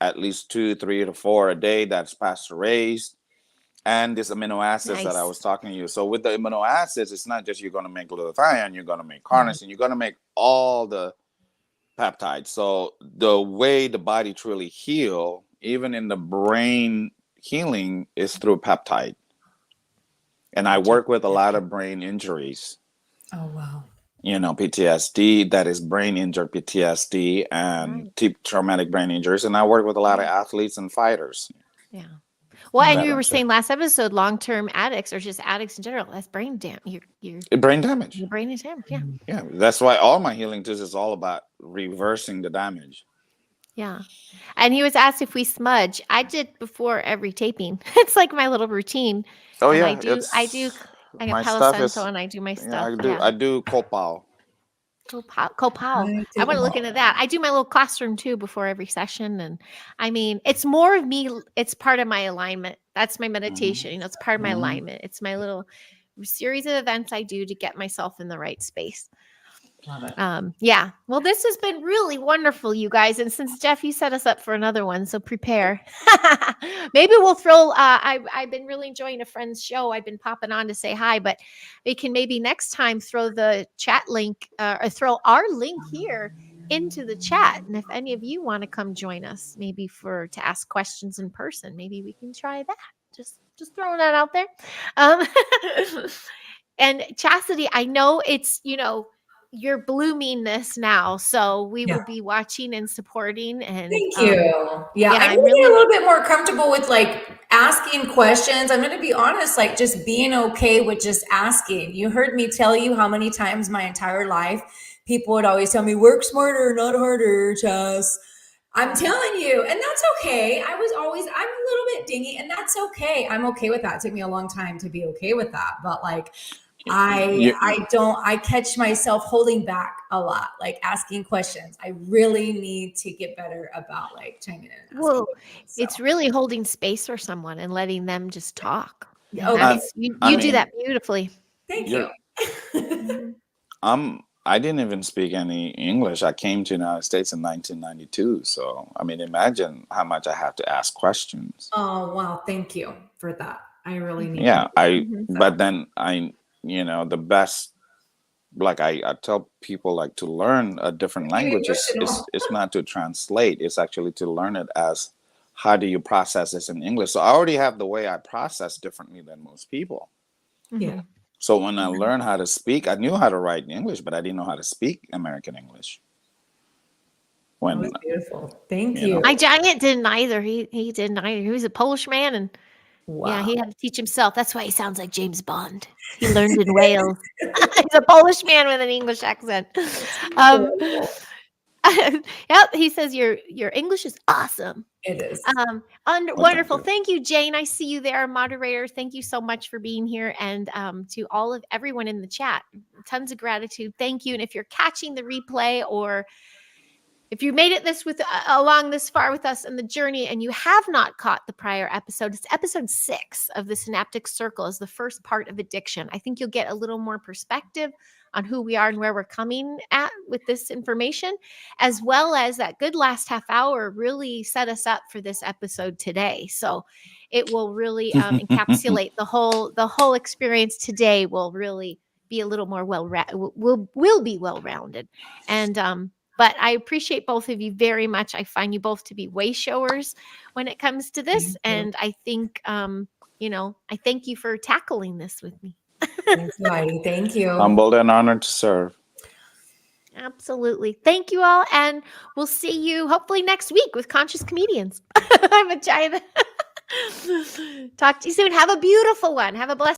at least 2, 3 to 4 a day. That's pasture raised. And this amino acids that I was talking to you. So with the amino acids, it's not just you're going to make glutathione, you're going to make carnosine, you're going to make all the peptides. So the way the body truly heal, even in the brain healing, is through peptide. And I work with a lot of brain injuries. Oh, wow. PTSD, that is brain injured PTSD and traumatic brain injuries. And I work with a lot of athletes and fighters. Yeah. Well, and you were saying last episode, long-term addicts or just addicts in general, that's brain damage. Brain damage. Your brain is damaged. Yeah. Yeah. That's why all my healing tools is all about reversing the damage. Yeah. And he was asked if we smudge. I did before every taping. It's like my little routine. Oh, and yeah. I got Palo Santo and I do my stuff. I do Copal. Copal. I want to look into that. I do my little classroom too before every session. And I mean, it's more of me. It's part of my alignment. That's my meditation. It's part of my alignment. It's my little series of events I do to get myself in the right space. Love it. Yeah. Well, this has been really wonderful, you guys. And since Jeff, you set us up for another one, so prepare. Maybe we'll throw. I've been really enjoying a friend's show. I've been popping on to say hi, but we can maybe next time throw the chat link or throw our link here into the chat. And if any of you want to come join us, maybe to ask questions in person, maybe we can try that. Just throwing that out there. Um, and Chasity, I know it's, you're blooming this now, so we will be watching and supporting. And thank you. Yeah, I'm I'm really a little bit more comfortable with like asking questions. I'm going to be honest, like just being okay with just asking. You heard me tell you how many times my entire life people would always tell me, work smarter, not harder, Chas. I'm telling you, and that's okay. I'm a little bit dingy, and that's okay. I'm okay with that. It took me a long time to be okay with that, but like, I catch myself holding back a lot, like asking questions. I really need to get better about like chiming in and asking questions, it's really holding space for someone and letting them just talk. Okay. You do that beautifully. Thank you. I didn't even speak any English. I came to the United States in 1992. So, I mean, imagine how much I have to ask questions. Oh, wow. Thank you for that. I really need but then the best, like I tell people, like, to learn a different language is not to translate. It's actually to learn it as, how do you process this in English? So I already have the way I process differently than most people. Yeah. So when I learned how to speak, I knew how to write in English, but I didn't know how to speak American English. That was beautiful. Thank you. My giant didn't either. He didn't either. He was a Polish man, and he had to teach himself. That's why he sounds like James Bond. He learned in Wales. He's a Polish man with an English accent. Yep, he says your English is awesome. It is. Wonderful. Thank you, Jane. I see you there, moderator. Thank you so much for being here, and to everyone in the chat, tons of gratitude. Thank you. And if you're catching the replay, or if you made it along this far with us in the journey and you have not caught the prior episode, it's episode 6 of the Synaptic Circle, is the first part of addiction. I think you'll get a little more perspective on who we are and where we're coming at with this information, as well as that good last half hour really set us up for this episode today. So it will really encapsulate the whole experience today. Will really be a little more will be well-rounded. And but I appreciate both of you very much. I find you both to be way showers when it comes to this. And I think, I thank you for tackling this with me. Thank you, Heidi. Thank you. Humbled and honored to serve. Absolutely. Thank you all. And we'll see you hopefully next week with Conscious Comedians. I'm a giant. Talk to you soon. Have a beautiful one. Have a blessed